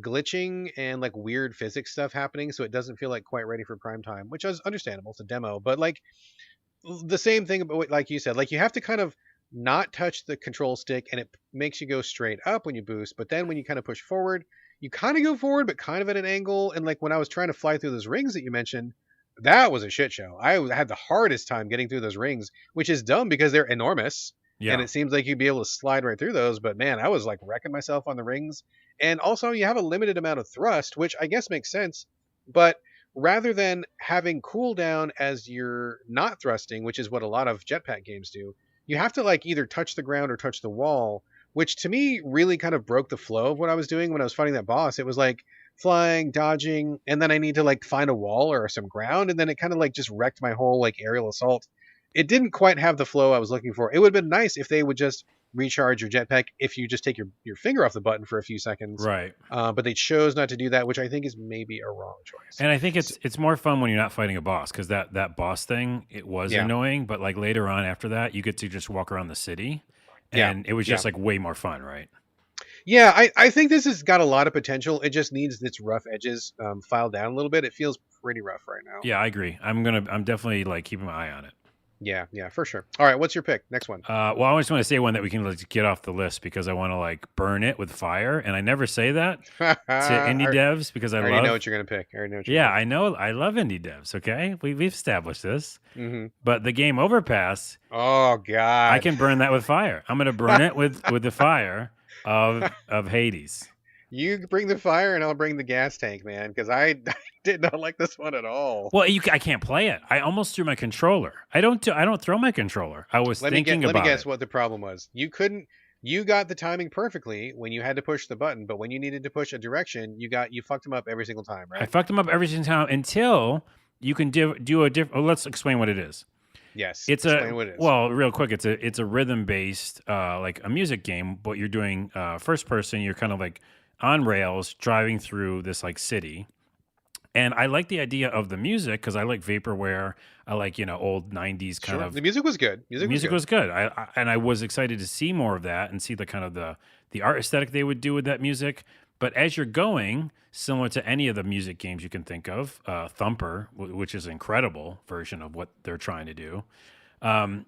glitching and like weird physics stuff happening, so it doesn't feel like quite ready for prime time, which is understandable. It's a demo, but like the same thing about like you said, like you have to kind of not touch the control stick, and it makes you go straight up when you boost, but then when you kind of push forward, you kind of go forward, but kind of at an angle. And like when I was trying to fly through those rings that you mentioned, that was a shit show. I had the hardest time getting through those rings, which is dumb because they're enormous. And Yeah. it seems like you'd be able to slide right through those. But man, I was like wrecking myself on the rings. And also, you have a limited amount of thrust, which I guess makes sense. But rather than having cooldown as you're not thrusting, which is what a lot of jetpack games do, you have to like either touch the ground or touch the wall, which to me really kind of broke the flow of what I was doing when I was fighting that boss. It was like flying, dodging, and then I need to like find a wall or some ground, and then it kind of like just wrecked my whole like aerial assault. It didn't quite have the flow I was looking for. It would have been nice if they would just recharge your jetpack if you just take your finger off the button for a few seconds. Right. But they chose not to do that, which I think is maybe a wrong choice. And I think So, it's more fun when you're not fighting a boss because that boss thing, it was yeah, annoying, but like later on after that, you get to just walk around the city, yeah, and it was yeah. just like way more fun, right? Yeah, I think this has got a lot of potential. It just needs its rough edges filed down a little bit. It feels pretty rough right now. Yeah, I agree. I'm definitely like keeping my eye on it. Yeah, yeah, for sure. All right, what's your pick? Next one. Well, I just want to say one that we can like, get off the list because I want to like burn it with fire, and I never say that to indie I devs because I already know love. what you're gonna pick. I already know what you're Yeah, gonna I know. I love indie devs. Okay, we've established this, pick. Mm-hmm. but the game Overpass, Oh I God. can burn that with fire. I'm gonna burn it with the fire of Hades. You bring the fire and I'll bring the gas tank, man, because I did not like this one at all. Well, I can't play it. I almost threw my controller. I don't throw my controller. I was thinking Let me about guess it. what the problem was. You got the timing perfectly when you had to push the button, but when you needed to push a direction, you fucked them up every single time, I right? fucked them up every single time until you can do a different. Let's explain what it is. Yes. It's Explain a what it is. well, real quick. It's a rhythm based like a music game, but you're doing first person. You're kind of like on rails driving through this like city. And I like the idea of the music because I like vaporware. I like old '90s kind Sure. of The music was good. the Music was music good. was good. And I was excited to see more of that and see the kind of the art aesthetic they would do with that music. But as you're going, similar to any of the music games you can think of, Thumper, which is an incredible version of what they're trying to do.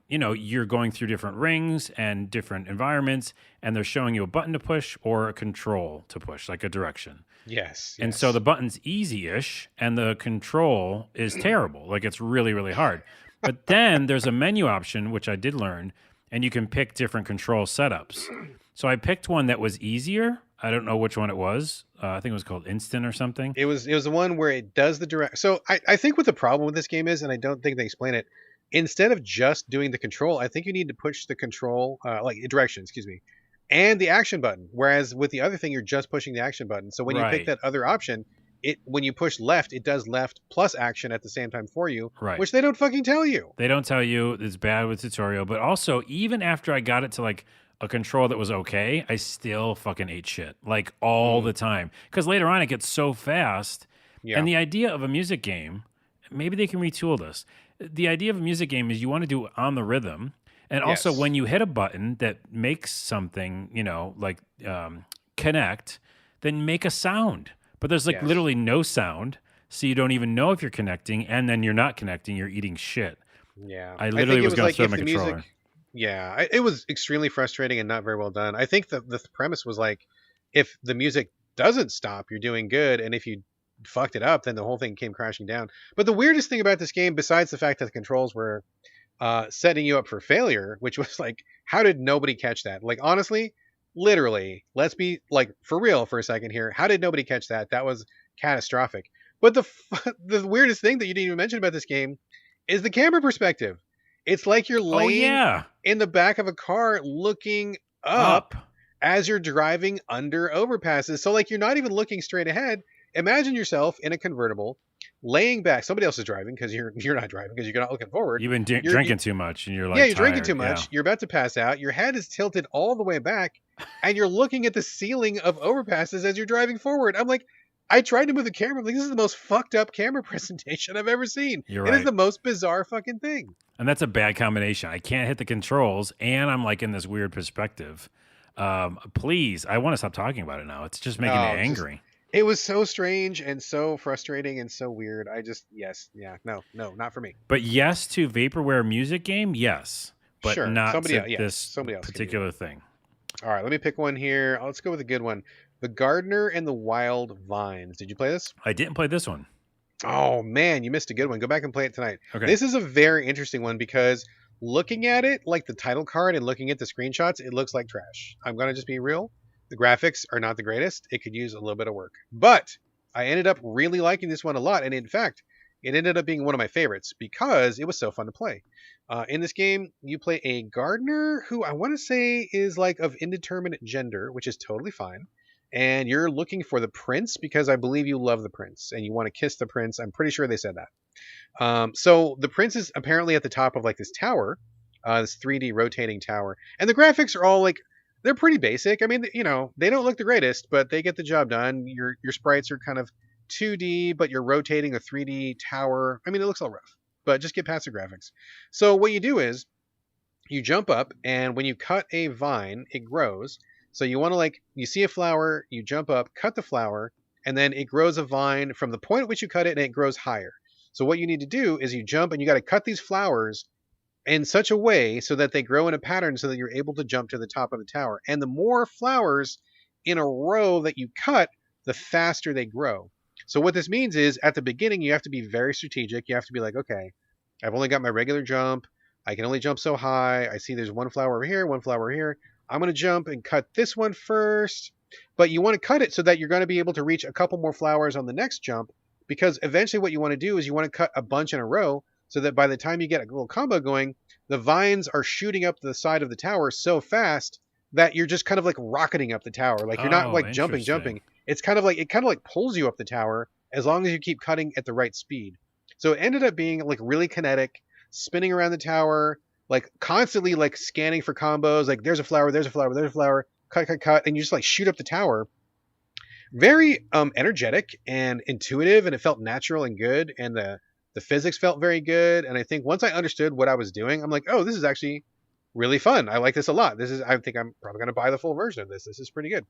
You're going through different rings and different environments, and they're showing you a button to push or a control to push, like a direction. Yes. And so Yes. the button's easy-ish, and the control is terrible. Like it's really, really hard. But then there's a menu option, which I did learn, and you can pick different control setups. So I picked one that was easier. I don't know which one it was. I think it was called Instant or something. It was the one where it does the direct. So I think what the problem with this game is, and I don't think they explain it. Instead of just doing the control, I think you need to push the control, like direction, excuse me, and the action button. Whereas with the other thing, you're just pushing the action button. So when you pick Right, that other option, when you push left, it does left plus action at the same time for you, right. which they don't fucking tell you. They don't tell you it's bad with tutorial, but also even after I got it to like a control that was okay, I still fucking ate shit like all Mm, the time because later on it gets so fast. yeah. And the idea of a music game, maybe they can retool this. The idea of a music game is you want to do it on the rhythm, and also Yes. when you hit a button that makes something, like connect, then make a sound. But there's like Yes. literally no sound, so you don't even know if you're connecting, and then you're not connecting. You're eating shit. Yeah. I I literally think it was was going to like throw if my the controller. music. Yeah, it was extremely frustrating and not very well done. I think the premise was like, if the music doesn't stop, you're doing good, and if you fucked it up, then the whole thing came crashing down. But the weirdest thing about this game, besides the fact that the controls were setting you up for failure, which was like, how did nobody catch that? Like, honestly, literally, let's be like for real for a second here. How did nobody catch that? That was catastrophic. But the weirdest thing that you didn't even mention about this game is the camera perspective. It's like you're Oh laying yeah, in the back of a car looking up. up as you're driving under overpasses. So like you're not even looking straight ahead. Imagine yourself in a convertible, laying back. Somebody else is driving because you're not driving because you're not looking forward. You've been You drinking too much, and you're yeah, like you're drinking tired. too Yeah. much. You're about to pass out. Your head is tilted all the way back, and you're looking at the ceiling of overpasses as you're driving forward. I'm like, I tried to move the camera. I'm like, this is the most fucked up camera presentation I've ever seen. You're It is right. the most bizarre fucking thing. And that's a bad combination. I can't hit the controls, and I'm like in this weird perspective. Please, I want to stop talking about it now. It's just making me Oh, just angry. it was so strange and so frustrating and so weird. I just yes, yeah, no, not for me. But yes to vaporware music game, yes, but Sure, not somebody to else, yes, this somebody else can do particular thing. that. All right, let me pick one here. Let's go with a good one. The Gardener and the Wild Vines. Did you play this? I didn't play this one. Oh man, you missed a good one. Go back and play it tonight. Okay. This is a very interesting one because looking at it, like the title card and looking at the screenshots, it looks like trash. I'm gonna just be real. The graphics are not the greatest. It could use a little bit of work. But I ended up really liking this one a lot, and in fact, it ended up being one of my favorites because it was so fun to play. In this game, you play a gardener who I want to say is like of indeterminate gender, which is totally fine. And you're looking for the prince because I believe you love the prince and you want to kiss the prince. I'm pretty sure they said that. So the prince is apparently at the top of like this tower, this 3D rotating tower, and the graphics are all like they're pretty basic. I mean, they don't look the greatest, but they get the job done. Your sprites are kind of 2D, but you're rotating a 3D tower. I mean, it looks all rough, but just get past the graphics. So what you do is you jump up, and when you cut a vine, it grows. So you want to you see a flower, you jump up, cut the flower, and then it grows a vine from the point at which you cut it, and it grows higher. So what you need to do is you jump and you got to cut these flowers in such a way so that they grow in a pattern so that you're able to jump to the top of the tower. And the more flowers in a row that you cut, the faster they grow. So what this means is at the beginning, you have to be very strategic. You have to be like, okay, I've only got my regular jump. I can only jump so high. I see there's one flower over here, one flower over here. I'm going to jump and cut this one first. But you want to cut it so that you're going to be able to reach a couple more flowers on the next jump, because eventually what you want to do is you want to cut a bunch in a row so that by the time you get a little combo going, the vines are shooting up the side of the tower so fast that you're just kind of like rocketing up the tower. Like you're not Oh, like interesting. jumping. It's kind of like pulls you up the tower as long as you keep cutting at the right speed. So it ended up being like really kinetic, spinning around the tower, like constantly like scanning for combos. Like there's a flower, there's a flower, there's a flower, cut, and you just like shoot up the tower. Very energetic and intuitive, and it felt natural and good, and the physics felt very good. And I think once I understood what I was doing, I'm like, oh, this is actually really fun. I like this a lot. I think I'm probably going to buy the full version of this. This is pretty good.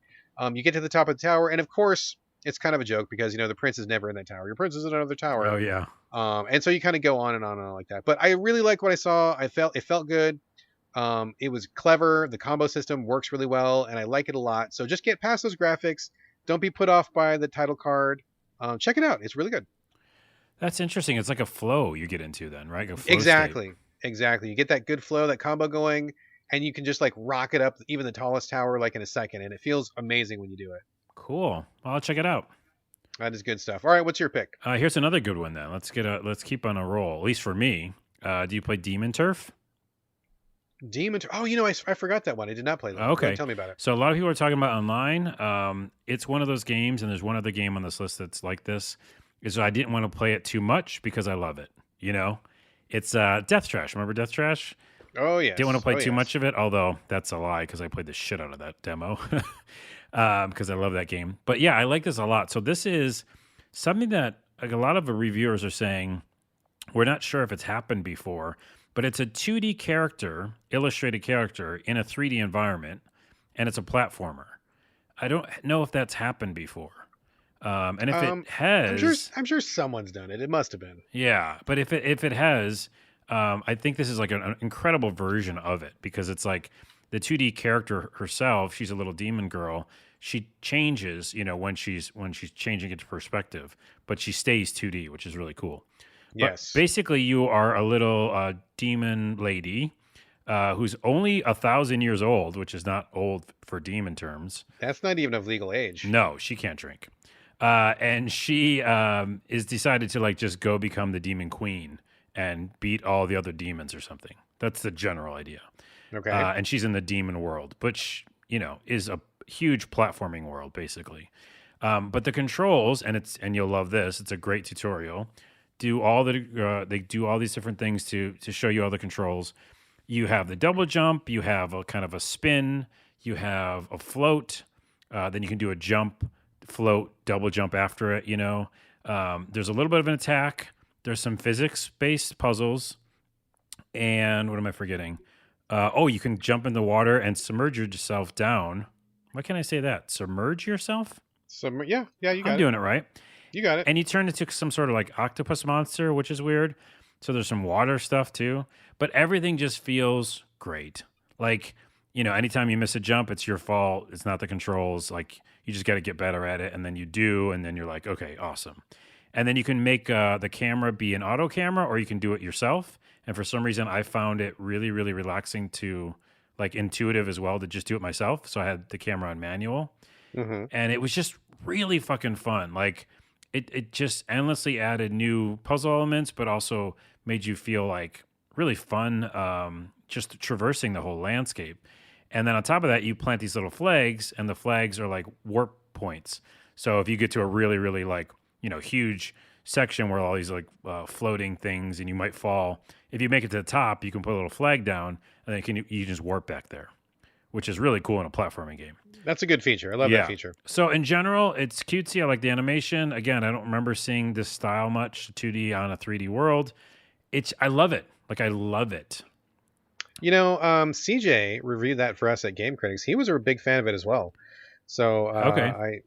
You get to the top of the tower, and of course, it's kind of a joke because the prince is never in that tower. Your prince is in another tower. Oh yeah. And so you kind of go on and on and on like that. But I really like what I saw. It felt good. It was clever. The combo system works really well, and I like it a lot. So just get past those graphics. Don't be put off by the title card. Check it out. It's really good. That's interesting. It's like a flow you get into then, right? A flow Exactly. state. Exactly. You get that good flow, that combo going, and you can just like rocket up even the tallest tower like in a second, and it feels amazing when you do it. Cool. Well, I'll check it out. That is good stuff. All right, what's your pick? Here's another good one then. Let's keep on a roll. At least for me. Do you play Demon Turf? Demon. Oh, I forgot that one. I did not play that. Okay. Tell me about it. So a lot of people are talking about online. It's one of those games, and there's one other game on this list that's like this. Is I didn't want to play it too much because I love it. It's Death Trash. Remember Death Trash? Oh yes. Didn't want to play too much of it, although that's a lie because I played the shit out of that demo because I love that game. But yeah, I like this a lot. So this is something that like a lot of the reviewers are saying we're not sure if it's happened before, but it's a 2D character, illustrated character in a 3D environment, and it's a platformer. I don't know if that's happened before. And if it has, I'm sure someone's done it. It must have been. yeah. But if it has, I think this is like an incredible version of it because it's like the 2D character herself. She's a little demon girl. She changes, when she's changing into perspective, but she stays 2D, which is really cool. Yes. But basically, you are a little demon lady who's only 1,000 years old, which is not old for demon terms. That's not even of legal age. No, she can't drink. And she is decided to just go become the demon queen and beat all the other demons or something. That's the general idea. Okay. And she's in the demon world, which, is a huge platforming world, basically. But the controls, and you'll love this, it's a great tutorial, they do all these different things to show you all the controls. You have the double jump, you have a kind of a spin, you have a float, then you can do a jump, float, double jump after it, There's a little bit of an attack. There's some physics-based puzzles. And what am I forgetting? You can jump in the water and submerge yourself down. Why can't I say that? Submerge yourself? Yeah, you got it. I'm doing it right. You got it. And you turn into some sort of octopus monster, which is weird. So there's some water stuff too. But everything just feels great. anytime you miss a jump, it's your fault. It's not the controls. Like you just got to get better at it, and then you do, and then you're like, okay, awesome. And then you can make the camera be an auto camera, or you can do it yourself. And for some reason, I found it really, really relaxing to like intuitive as well to just do it myself. So I had the camera on manual, Hmm. and it was just really fucking fun. Like it just endlessly added new puzzle elements, but also made you feel like really fun, just traversing the whole landscape. And then on top of that, you plant these little flags, and the flags are like warp points. So if you get to a really, really like huge section where all these like floating things, and you might fall. If you make it to the top, you can put a little flag down, and then you just warp back there, which is really cool in a platforming game. That's a good feature. I love that Yeah. feature. So in general, it's cutesy. I like the animation. Again, I don't remember seeing this style much, 2D on a 3D world. I love it. Like I love it. CJ reviewed that for us at Game Critics. He was a big fan of it as well. So Okay.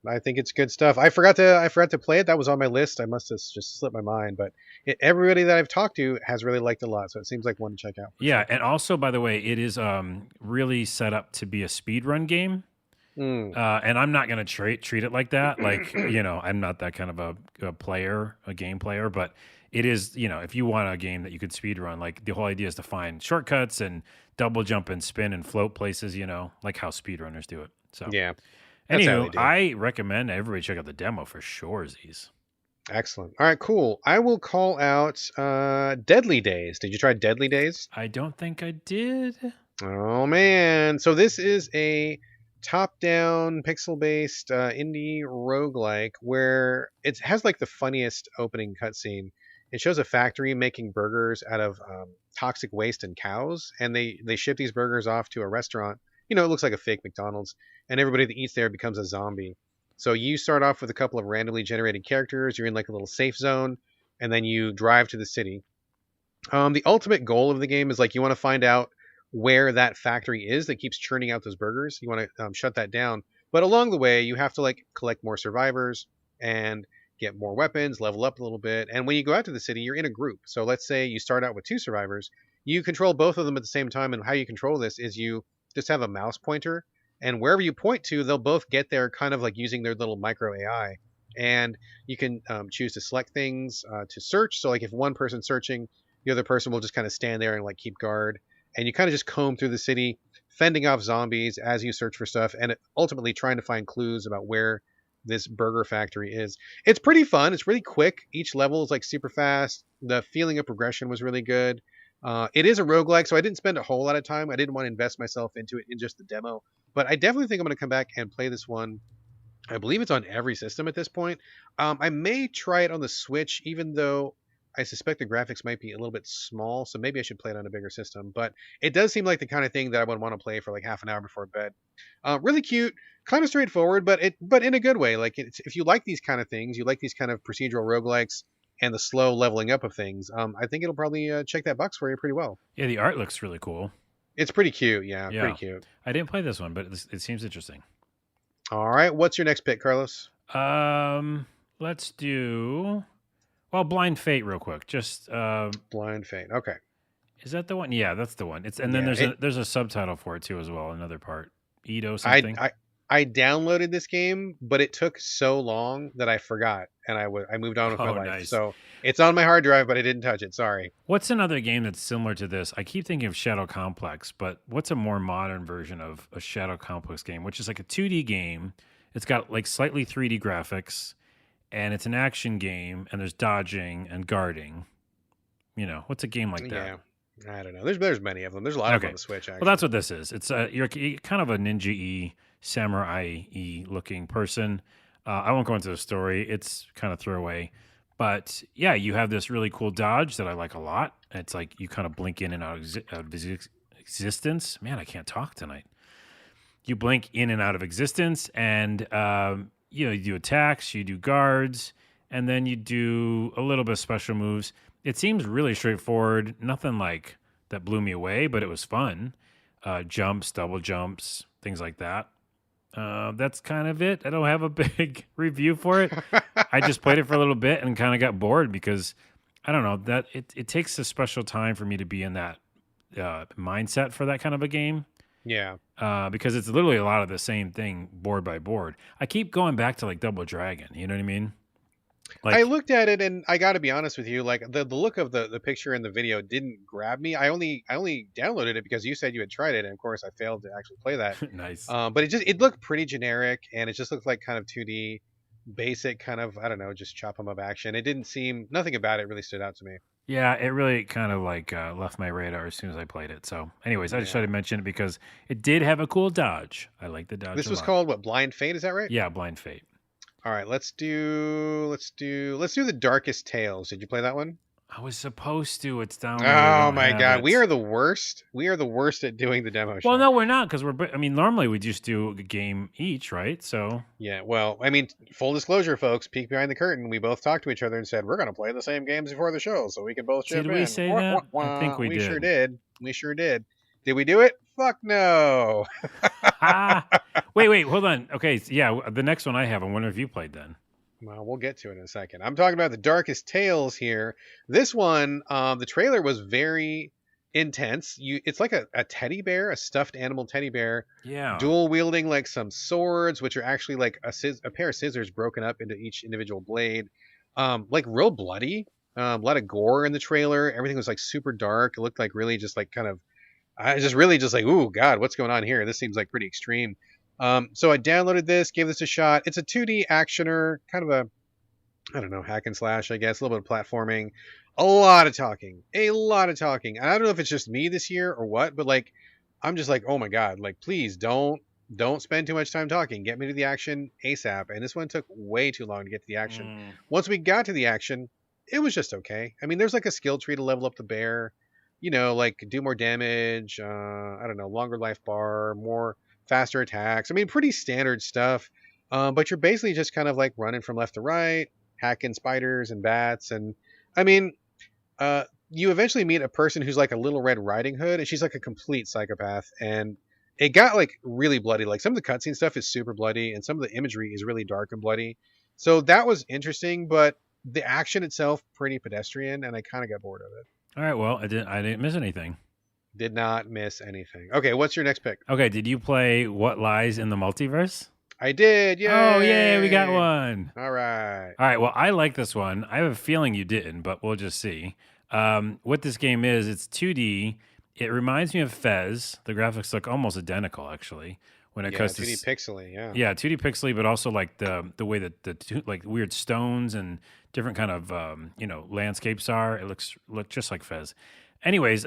I think it's good stuff. I forgot to play it. That was on my list. I must have just slipped my mind. But everybody that I've talked to has really liked it a lot. So it seems like one to check out for Yeah, sure. and also by the way, it is really set up to be a speedrun game. Mm. And I'm not going to treat it like that. Like, I'm not that kind of a player, a game player, but it is, if you want a game that you could speed run, like the whole idea is to find shortcuts and double jump and spin and float places, like how speedrunners do it. So, Yeah, that's how they anywho, do it. I recommend everybody check out the demo for sure, Z's. Excellent. All right, cool. I will call out Deadly Days. Did you try Deadly Days? I don't think I did. Oh man. So this is a top-down pixel-based indie roguelike where it has like the funniest opening cutscene. It shows a factory making burgers out of toxic waste and cows, and they ship these burgers off to a restaurant. It looks like a fake McDonald's, and everybody that eats there becomes a zombie. So you start off with a couple of randomly generated characters. You're in like a little safe zone, and then you drive to the city. The ultimate goal of the game is like you want to find out where that factory is that keeps churning out those burgers. You want to shut that down. But along the way, you have to like collect more survivors and get more weapons, level up a little bit. And when you go out to the city, you're in a group. So let's say you start out with two survivors. You control both of them at the same time. And how you control this is you just have a mouse pointer. And wherever you point to, they'll both get there kind of like using their little micro AI. And you can choose to select things to search. So like if one person's searching, the other person will just kind of stand there and like keep guard, and you kind of just comb through the city, fending off zombies as you search for stuff, and ultimately trying to find clues about where this burger factory is. It's pretty fun. It's really quick. Each level is like super fast. The feeling of progression was really good. It is a roguelike, so I didn't spend a whole lot of time. I didn't want to invest myself into it in just the demo, but I definitely think I'm going to come back and play this one. I believe it's on every system at this point. I may try it on the Switch, even though I suspect the graphics might be a little bit small, so maybe I should play it on a bigger system. But it does seem like the kind of thing that I would want to play for like half an hour before bed. Really cute, kind of straightforward, but in a good way. Like if you like these kind of things, you like these kind of procedural roguelikes and the slow leveling up of things. I think it'll probably check that box for you pretty well. Yeah, the art looks really cool. It's pretty cute, yeah, pretty Yeah. cute. I didn't play this one, but it seems interesting. All right, what's your next pick, Carlos? Let's do Blind Fate real quick. Just Blind Fate. Okay. is that the one? Yeah, that's the one. It's and then Yeah, there's a subtitle for it too as well, another part. Edo I, something. I I downloaded this game, but it took so long that I forgot, and I moved on with my Oh, life. nice. So it's on my hard drive, but I didn't touch it. Sorry. What's another game that's similar to this? I keep thinking of Shadow Complex, but what's a more modern version of a Shadow Complex game, which is like a 2D game? It's got like slightly 3D graphics, and it's an action game, and there's dodging and guarding. What's a game like that? Yeah, I don't know. There's many of them. There's a lot of them Okay. on the Switch. Well, Actually, that's what this is. It's you're kind of a ninja-y, samurai-y looking person. I won't go into the story. It's kind of throwaway. But yeah, you have this really cool dodge that I like a lot. It's like you kind of blink in and out of existence. Man, I can't talk tonight. You blink in and out of existence, and you do attacks, you do guards, and then you do a little bit of special moves. It seems really straightforward. Nothing like that blew me away, but it was fun. Jumps, double jumps, things like that. That's kind of it. I don't have a big review for it. I just played it for a little bit and kind of got bored because I don't know that it takes a special time for me to be in that mindset for that kind of a game. Yeah. because it's literally a lot of the same thing board by board. I keep going back to like Double Dragon. You know what I mean? I Like, looked at it and I got to be honest with you, like the look of the picture in the video didn't grab me. I only downloaded it because you said you had tried it, and of course I failed to actually play that. nice. But it looked pretty generic, and it just looked like kind of 2D, basic kind of, I don't know, just chop 'em up action. It didn't seem, nothing about it really stood out to me. Yeah, it really kind of like left my radar as soon as I played it. So, anyways, I just tried Yeah. to mention it because it did have a cool dodge. I like the dodge This a was lot. called what? Blind Fate, is that right? Yeah, Blind Fate. All right, let's do the Darkest Tales. Did you play that one? I was supposed to. It's downloaded. I Oh don't my have god, we it. are the worst. We are the worst at doing the demo Well, show. no, we're not because I mean, normally we just do a game each, right? So, Yeah, well, I mean, full disclosure, folks, peek behind the curtain. We both talked to each other and said we're going to play the same games before the show, so we can both did chip we in. say Wah, wah, that? I think wah. we We sure did. did. We sure did. Did we do it? Fuck no. Wait, hold on. Okay, yeah, the next one I have. I wonder if you played then. Well, we'll get to it in a second. I'm talking about the Darkest Tales here. This one, the trailer was very intense. It's like a teddy bear, a stuffed animal teddy bear, Yeah. dual wielding like some swords, which are actually like a pair of scissors broken up into each individual blade. Like real bloody. A lot of gore in the trailer. Everything was like super dark. It looked like really just like kind of, I just really just like, ooh, God, what's going on here? This seems like pretty extreme. So I downloaded this, gave this a shot. It's a 2D actioner, kind of a, I don't know, hack and slash, I guess, a little bit of platforming, a lot of talking, a lot of talking. And I don't know if it's just me this year or what, but like, I'm just like, oh my God, like, please don't spend too much time talking. Get me to the action ASAP. And this one took way too long to get to the action. Mm. Once we got to the action, it was just okay. I mean, there's like a skill tree to level up the bear, like do more damage, I don't know, longer life bar, more faster attacks. I mean, pretty standard stuff. But you're basically just kind of like running from left to right, hacking spiders and bats. And I mean, you eventually meet a person who's like a Little Red Riding Hood, and she's like a complete psychopath. And it got like really bloody. Like some of the cutscene stuff is super bloody, and some of the imagery is really dark and bloody. So that was interesting, but the action itself pretty pedestrian, and I kind of got bored of it. All right, well, I didn't miss anything. Did not miss anything. Okay, what's your next pick? Okay, did you play What Lies in the Multiverse? I did. Oh, yay, we got Yay! one. All right. All right, well, I like this one. I have a feeling you didn't, but we'll just see. What this game is, it's 2D. It reminds me of Fez. The graphics look almost identical, actually, when it Yeah, comes 2D to pixely. Yeah. yeah, 2D pixely, but also like the way that like weird stones and different kind of landscapes are. It look just like Fez. Anyways,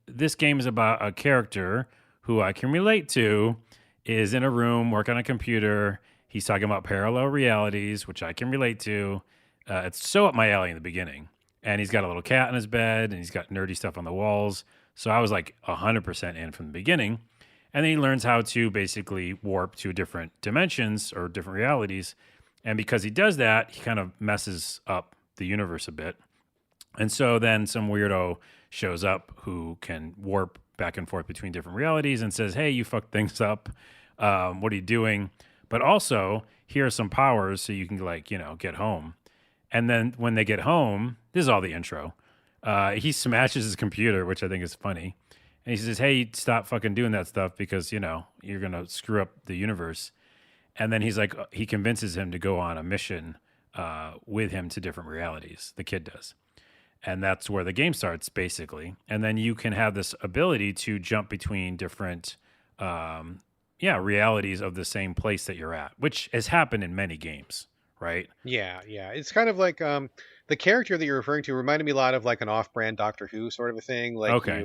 this game is about a character who I can relate to is in a room working on a computer. He's talking about parallel realities, which I can relate to. It's so up my alley in the beginning. And he's got a little cat in his bed, and he's got nerdy stuff on the walls. So I was like 100% in from the beginning. And then he learns how to basically warp to different dimensions or different realities. And because he does that, he kind of messes up the universe a bit. And so then some weirdo shows up who can warp back and forth between different realities and says, hey, you fucked things up. What are you doing? But also, here are some powers so you can, get home. And then when they get home, this is all the intro. He smashes his computer, which I think is funny. And he says, hey, stop fucking doing that stuff because, you're going to screw up the universe. And then he's like, he convinces him to go on a mission with him to different realities. The kid does. And that's where the game starts, basically. And then you can have this ability to jump between different, realities of the same place that you're at, which has happened in many games, right? Yeah, yeah. It's kind of like the character that you're referring to reminded me a lot of like an off-brand Doctor Who sort of a thing. Like Okay.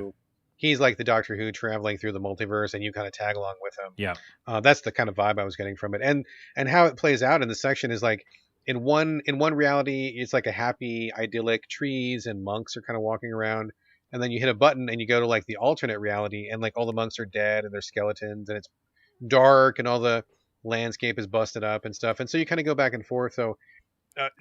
he's like the Doctor Who traveling through the multiverse, and you kind of tag along with him. Yeah. That's the kind of vibe I was getting from it, and how it plays out in the section is like in one reality, it's like a happy, idyllic trees and monks are kind of walking around, and then you hit a button and you go to like the alternate reality, and like all the monks are dead and they're skeletons, and it's dark, and all the landscape is busted up and stuff, and so you kind of go back and forth. So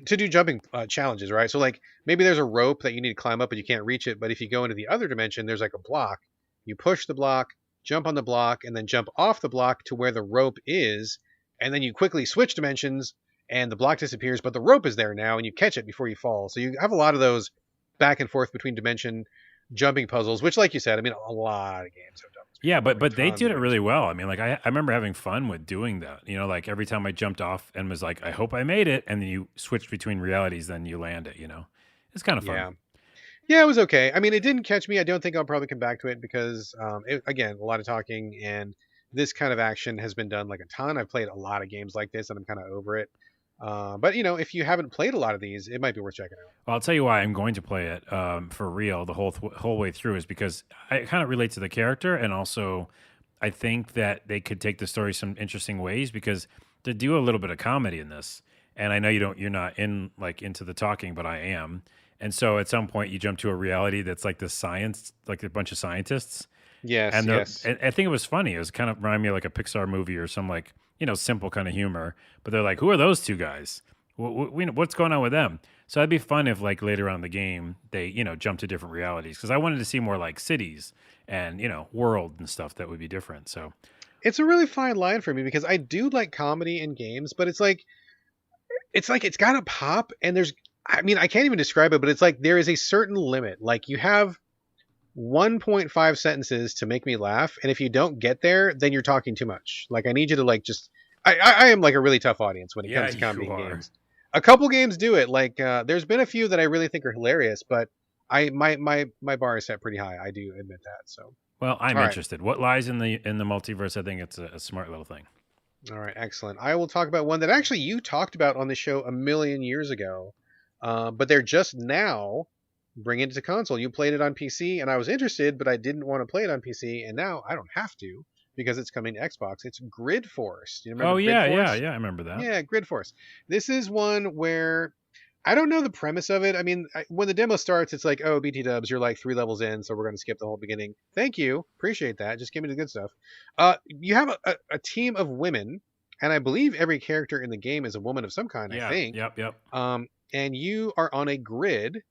to do jumping challenges, right? So like maybe there's a rope that you need to climb up, but you can't reach it. But if you go into the other dimension, there's like a block. You push the block, jump on the block, and then jump off the block to where the rope is, and then you quickly switch dimensions, and the block disappears, but the rope is there now, and you catch it before you fall. So you have a lot of those back and forth between dimension jumping puzzles, which, like you said, I mean, a lot of games have done Yeah, like but they tons did of it games. really well. I mean, like I remember having fun with doing that. You know, like every time I jumped off and was like, I hope I made it, and then you switch between realities, then you land it. You know, it's kind of fun. Yeah. Yeah, it was okay. I mean, it didn't catch me. I don't think I'll probably come back to it because, again, a lot of talking and this kind of action has been done like a ton. I've played a lot of games like this and I'm kind of over it. But if you haven't played a lot of these, it might be worth checking out. Well, I'll tell you why I'm going to play it for real the whole way through is because I kind of relate to the character, and also I think that they could take the story some interesting ways because they do a little bit of comedy in this. And I know you're not into the talking, but I am. And so at some point you jump to a reality that's like the science, like a bunch of scientists, Yes, and yes. I think it was funny. It was kind of remind me of like a Pixar movie or some like simple kind of humor. But they're like, who are those two guys? What's going on with them? So that'd be fun if like later on in the game they jump to different realities because I wanted to see more like cities and world and stuff that would be different. So It's a really fine line for me because I do like comedy in games, but it's like it's got to pop and I mean, I can't even describe it, but it's like there is a certain limit. Like you have 1.5 sentences to make me laugh, and if you don't get there, then you're talking too much. Like I need you to like just. I am like a really tough audience when it yeah, comes to comedy you in are. games. A couple games do it. Like there's been a few that I really think are hilarious, but my bar is set pretty high. I do admit that. So Well, I'm all right, interested. What lies in the multiverse? I think it's a smart little thing. all right, excellent. I will talk about one that actually you talked about on the show a million years ago, but they're just now bringing it to console. You played it on PC, and I was interested, but I didn't want to play it on PC, and now I don't have to because it's coming to Xbox. It's Grid Force. Do you remember Oh Grid yeah, yeah, Force? yeah. I remember that. Yeah, Grid Force. This is one where I don't know the premise of it. I mean, when the demo starts, it's like, oh, BT Dubs, you're like 3 levels in, so we're going to skip the whole beginning. Thank you, appreciate that. Just give me the good stuff. You have a team of women, and I believe every character in the game is a woman of some kind. I Yeah. think. Yep. Yep. And you are on a grid.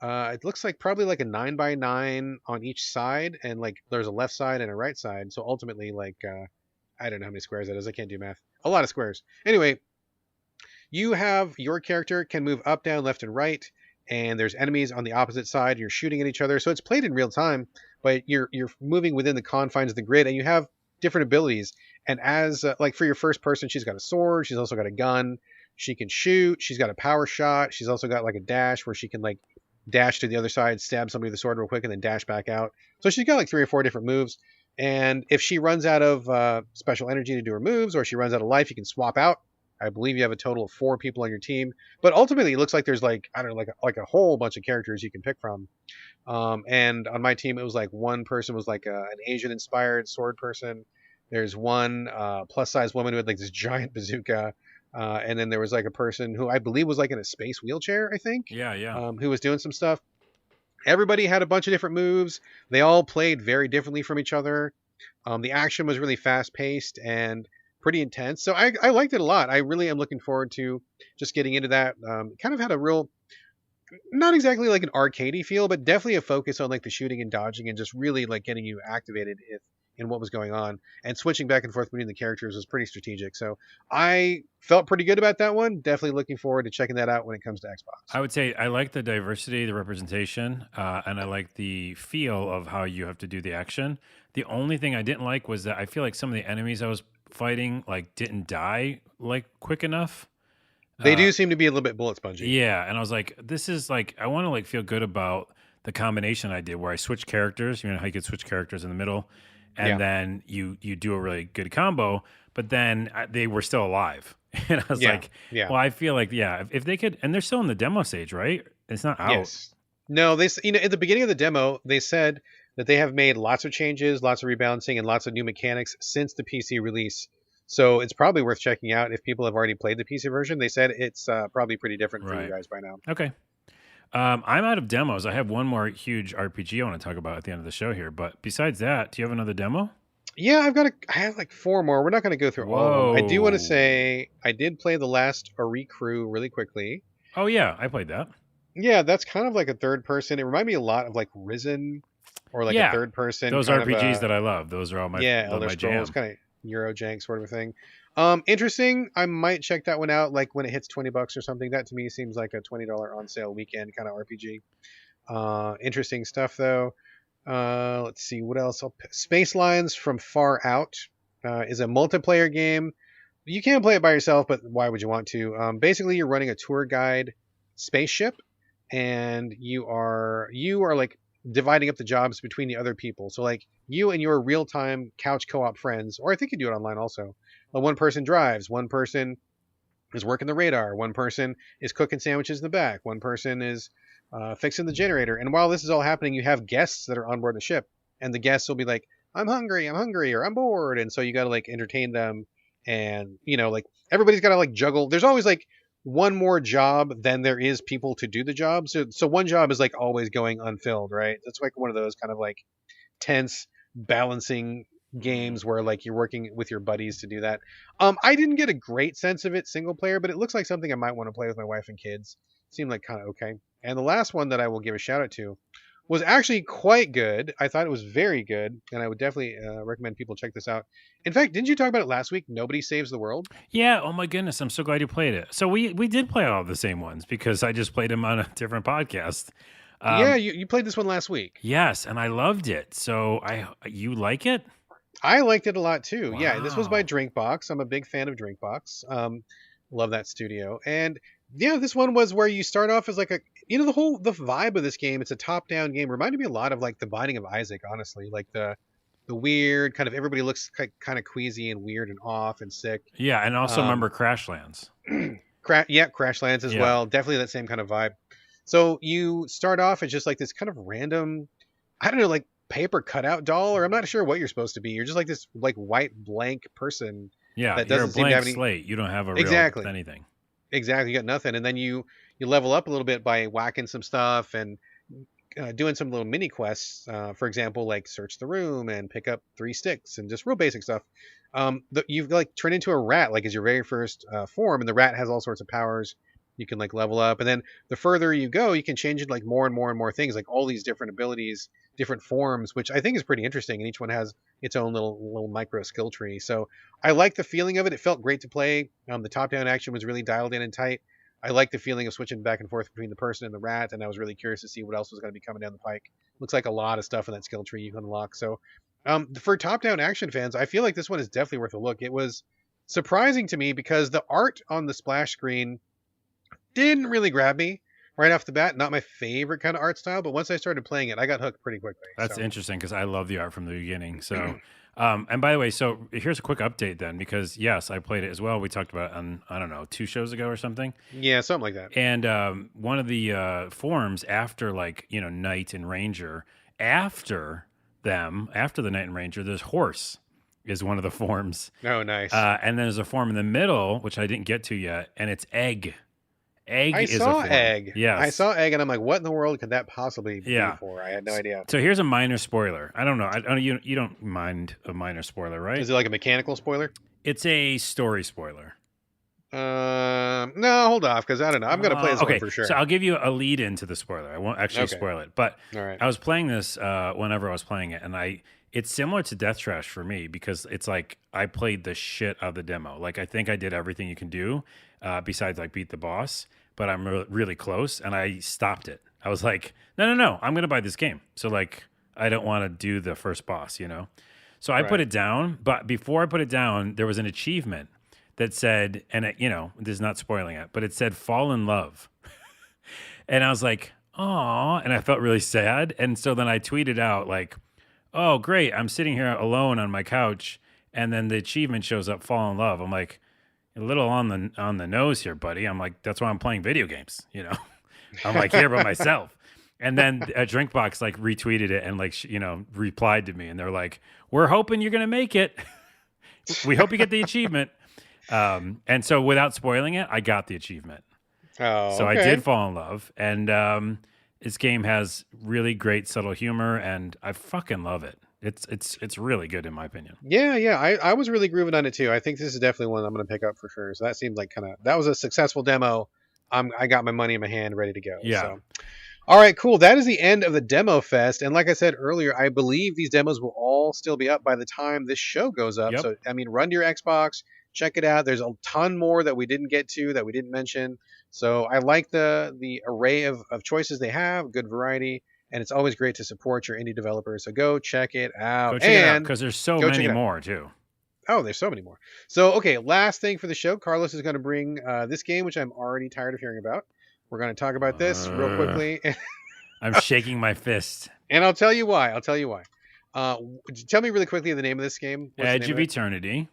It looks like probably like a 9x9 on each side, and like there's a left side and a right side. So ultimately, like I don't know how many squares that is. I can't do math. A lot of squares. Anyway, you have your character can move up, down, left, and right, and there's enemies on the opposite side. You're shooting at each other, so it's played in real time, but you're moving within the confines of the grid, and you have different abilities. And as like for your first person, she's got a sword. She's also got a gun. She can shoot. She's got a power shot. She's also got like a dash where she can like dash to the other side, stab somebody with a sword real quick, and then dash back out. So she's got like 3 or 4 different moves. And if she runs out of special energy to do her moves, or she runs out of life, you can swap out. I believe you have a total of 4 people on your team, but ultimately it looks like there's like I don't know, like a whole bunch of characters you can pick from. And on my team, it was like one person was like an Asian-inspired sword person. There's one plus-size woman who had like this giant bazooka, and then there was like a person who I believe was like in a space wheelchair, I think, Yeah. Yeah. who was doing some stuff. Everybody had a bunch of different moves. They all played very differently from each other. The action was really fast-paced and pretty intense, so I liked it a lot. I really am looking forward to just getting into that. Kind of had a real not exactly like an arcadey feel, but definitely a focus on like the shooting and dodging and just really like getting you activated in what was going on and switching back and forth between the characters was pretty strategic. So I felt pretty good about that one. Definitely looking forward to checking that out when it comes to Xbox. I would say I like the diversity, the representation, and I like the feel of how you have to do the action. The only thing I didn't like was that I feel like some of the enemies I was fighting like didn't die like quick enough. They Uh, do seem to be a little bit bullet spongy. yeah, and I was like, this is like I want to like feel good about the combination I did where I switched characters. You know how you could switch characters in the middle, and Yeah. then you do a really good combo. But then they were still alive, and I was Yeah. like, Yeah. well, I feel like yeah, if they could, and they're still in the demo stage, right? It's not out. Yes. No, at the beginning of the demo, they said that they have made lots of changes, lots of rebalancing, and lots of new mechanics since the PC release. So it's probably worth checking out if people have already played the PC version. They said it's probably pretty different for you Right. guys by now. Okay. I'm out of demos. I have one more huge RPG I want to talk about at the end of the show here. But besides that, do you have another demo? Yeah, I have like 4 more. We're not going to go through all of them. I do want to Whoa. say I did play the last Ari Crew really quickly. Oh yeah, I played that. Yeah, that's kind of like a third person. It reminded me a lot of like Risen or like a Yeah, third person those kind of RPGs that I love. Those are all yeah, Elder my Scrolls jam. kind of Eurojank sort of a thing. Interesting. I might check that one out like when it hits $20 or something. That to me seems like a $20 on sale weekend kind of RPG. Interesting stuff though. Let's see what else. Space Lines from Far Out is a multiplayer game. You can play it by yourself, but why would you want to? Basically, you're running a tour guide spaceship, and you are like dividing up the jobs between the other people. So like you and your real time couch co-op friends, or I think you do it online also. One person drives, one person is working the radar. One person is cooking sandwiches in the back. One person is fixing the generator. And while this is all happening, you have guests that are on board the ship, and the guests will be like, I'm hungry," or "I'm bored," and so you got to like entertain them, and like everybody's got to like juggle. There's always like one more job than there is people to do the job. So one job is like always going unfilled, right? That's like one of those kind of like tense balancing games where like you're working with your buddies to do that. I didn't get a great sense of it single player, but it looks like something I might want to play with my wife and kids. Seemed like kind of okay. And the last one that I will give a shout out to was actually quite good. I thought it was very good, and I would definitely recommend people check this out. In fact, didn't you talk about it last week? Nobody Saves the World. Yeah. Oh my goodness, I'm so glad you played it. So we did play all the same ones because I just played them on a different podcast. Yeah, Um, you played this one last week. yes, and I loved it. So you like it? I liked it a lot too. Yeah, this was by Wow. Drinkbox. I'm a big fan of Drinkbox. Love that studio. And yeah, this one was where you start off as like the vibe of this game. It's a top-down game. Reminded me a lot of like The Binding of Isaac, honestly. Like the weird kind of everybody looks kind of queasy and weird and off and sick. Yeah, and also Um, remember Crashlands. yeah, Crashlands as Yeah. well. Definitely that same kind of vibe. So you start off as just like this kind of random, I don't know, like paper cutout doll, or I'm not sure what you're supposed to be. You're just like this like white blank person Yeah, that you're a doesn't seem to blank have any. slate. You don't have a real Exactly, anything. exactly. You got nothing, and then you level up a little bit by whacking some stuff and doing some little mini quests. For example, like search the room and pick up 3 sticks and just real basic stuff. You've like turned into a rat, like as your very first form, and the rat has all sorts of powers. You can like level up, and then the further you go, you can change it like more and more and more things, like all these different abilities, different forms, which I think is pretty interesting. And each one has its own little micro skill tree. So I like the feeling of it. It felt great to play. The top down action was really dialed in and tight. I like the feeling of switching back and forth between the person and the rat, and I was really curious to see what else was going to be coming down the pike. Looks like a lot of stuff in that skill tree you can unlock. So, for top-down action fans, I feel like this one is definitely worth a look. It was surprising to me because the art on the splash screen didn't really grab me right off the bat. Not my favorite kind of art style, but once I started playing it, I got hooked pretty quickly. That's So, interesting because I love the art from the beginning. So, and by the way, so here's a quick update then, because yes, I played it as well. We talked about it on, I don't know, 2 shows ago or something. yeah, something like that. And one of the forums after, like, Knight and Ranger, after after the Knight and Ranger, there's Horse is one of the forms. Oh, nice. And then there's a form in the middle, which I didn't get to yet, and it's Egg. Egg I is a saw form. egg. I Yes. saw egg, and I'm like, what in the world could that possibly be Yeah. for? I had no idea. So here's a minor spoiler. I don't know. You don't mind a minor spoiler, right? Is it like a mechanical spoiler? It's a story spoiler. No, hold off, because I don't know. I'm gonna play this Okay, one for sure. so I'll give you a lead into the spoiler. I won't actually Okay. spoil it, but All right. I was playing this whenever I was playing it, and it's similar to Death Trash for me because it's like I played the shit out of the demo. Like I think I did everything you can do besides like beat the boss, but I'm really close, and I stopped it. I was like, no, I'm gonna buy this game. So like I don't want to do the first boss, So I put Right. it down, but before I put it down, there was an achievement that said, and this is not spoiling it, but it said "fall in love," and I was like, "Oh," and I felt really sad. And so then I tweeted out like, "Oh, great! I'm sitting here alone on my couch, and then the achievement shows up, fall in love." I'm like, a little on the nose here, buddy. I'm like, that's why I'm playing video games. I'm like here by myself. And then a Drinkbox like retweeted it and like replied to me, and they're like, "We're hoping you're gonna make it. We hope you get the achievement." And so without spoiling it, I got the achievement. Oh, So I okay. did fall in love. And this game has really great subtle humor, and I fucking love it. It's really good in my opinion. Yeah. I was really grooving on it too. I think this is definitely one I'm gonna pick up for sure. So that seemed like that was a successful demo. I got my money in my hand, ready to go. Yeah. So. All right, cool. That is the end of the demo fest. And like I said earlier, I believe these demos will all still be up by the time this show goes up. Yep. So, I mean, run to your Xbox, check it out. There's a ton more that we didn't get to, that we didn't mention. So I like the array of choices they have, good variety. and it's always great to support your indie developers. So go check it out, Go check it out and because there's so go check many it out. more too. Oh, there's so many more. So, okay, last thing for the show. Carlos is going to bring this game, which I'm already tired of hearing about. We're going to talk about this real Uh, quickly, I'm shaking my fist. and I'll tell you why. I'll tell you why. Tell me really quickly the name of this game. What's the Edge name of of it? Eternity.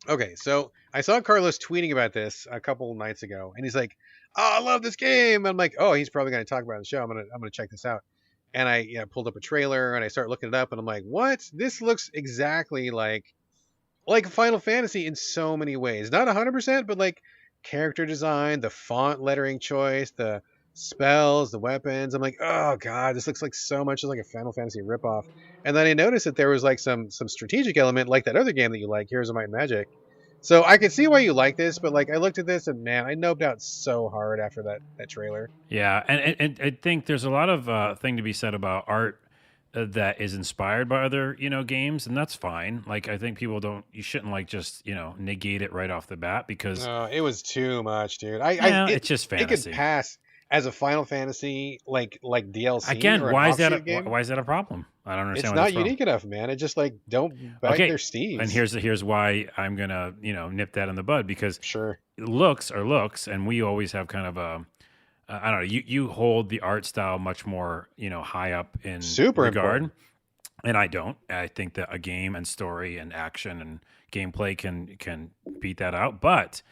Okay, so I saw Carlos tweeting about this a couple nights ago, and he's like, "Oh, I love this game." I'm like, "Oh, he's probably going to talk about it on the show. I'm gonna check this out." And I pulled up a trailer and I start looking it up, and I'm like, "What? This looks exactly like Final Fantasy in so many ways. Not 100%, but like character design, the font lettering choice, the spells, the weapons. I'm like, oh god, this looks like so much like a Final Fantasy ripoff. And then I noticed that there was like some strategic element, like that other game that you like, Heroes of Might and Magic. So I can see why you like this, but like I looked at this and man, I noped out so hard after that trailer. Yeah, and I think there's a lot of thing to be said about art that is inspired by other games, and that's fine. Like I think you shouldn't like just negate it right off the bat because It was too much, dude. it's just It could fantasy. pass as a Final Fantasy like DLC Again, or an offshoot game. why is that a problem? I don't It's understand where that's not from. unique enough, man. It just like don't bite Okay, their and steves. here's why I'm gonna nip that in the bud because Sure. looks are looks, and we always have kind of a I don't know. You hold the art style much more high up in Super regard, important. and I don't. I think that a game and story and action and gameplay can beat that out. But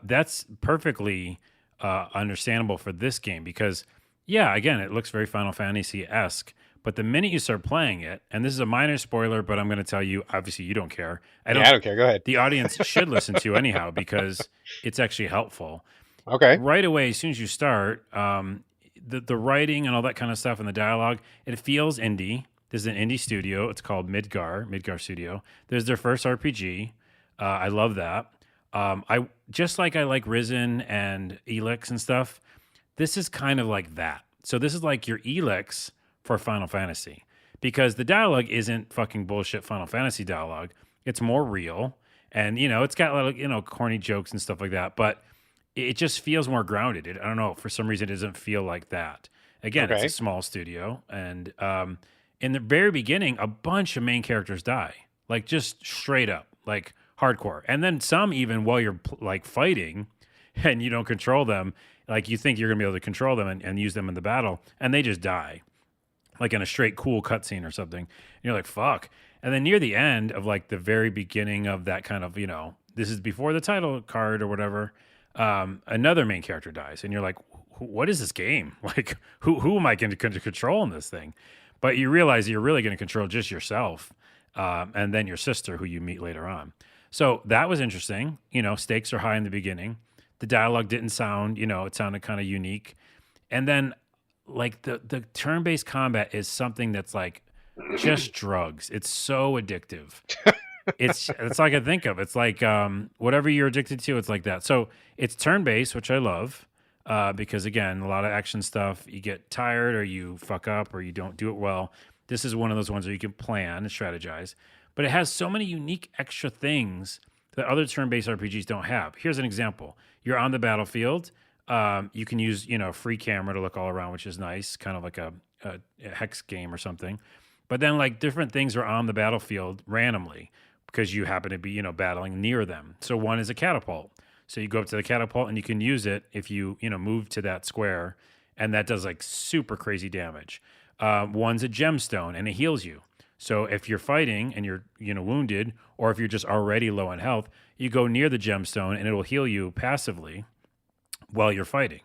that's perfectly understandable for this game because yeah, again, it looks very Final Fantasy esque. But the minute you start playing it, and this is a minor spoiler, but I'm going to tell you, obviously you don't care. I Yeah, don't. I don't care. Go ahead. The audience should listen to anyhow because it's actually helpful Okay. right away as soon as you start. The writing and all that kind of stuff and the dialogue, it feels indie. This is an indie studio. It's called Midgar Studio. There's their first RPG. I love that. I just like I like Risen and Elix and stuff. This is kind of like that. So this is like your Elix for Final Fantasy because the dialogue isn't fucking bullshit Final Fantasy dialogue. It's more real, and it's got like corny jokes and stuff like that. But it just feels more grounded. I don't know. For some reason, it doesn't feel like that. Again, it's a Okay. small studio, and in the very beginning, a bunch of main characters die, like just straight up, like hardcore. And then some even while you're like fighting, and you don't control them, like you think you're gonna be able to control them and use them in the battle, and they just die, like in a straight cool cutscene or something. And you're like, fuck. And then near the end of like the very beginning of that kind of, this is before the title card or whatever, another main character dies. And you're like, what is this game? Like, who am I going to control in this thing? But you realize you're really going to control just yourself and then your sister, who you meet later on. So that was interesting. Stakes are high in the beginning. The dialogue didn't sound, it sounded kind of unique. And then like the turn-based combat is something that's like just drugs. It's so addictive. It's like I think of. It's like whatever you're addicted to, it's like that. So it's turn-based, which I love, because again, a lot of action stuff, you get tired or you fuck up or you don't do it well. This is one of those ones where you can plan and strategize. But it has so many unique extra things that other turn-based RPGs don't have. Here's an example. You're on the battlefield. You can use, free camera to look all around, which is nice, kind of like a hex game or something. But then like different things are on the battlefield randomly because you happen to be, battling near them. So one is a catapult. So you go up to the catapult and you can use it if you, move to that square, and that does like super crazy damage. One's a gemstone and it heals you. So if you're fighting and you're, wounded, or if you're just already low on health, you go near the gemstone and it will heal you passively while you're fighting.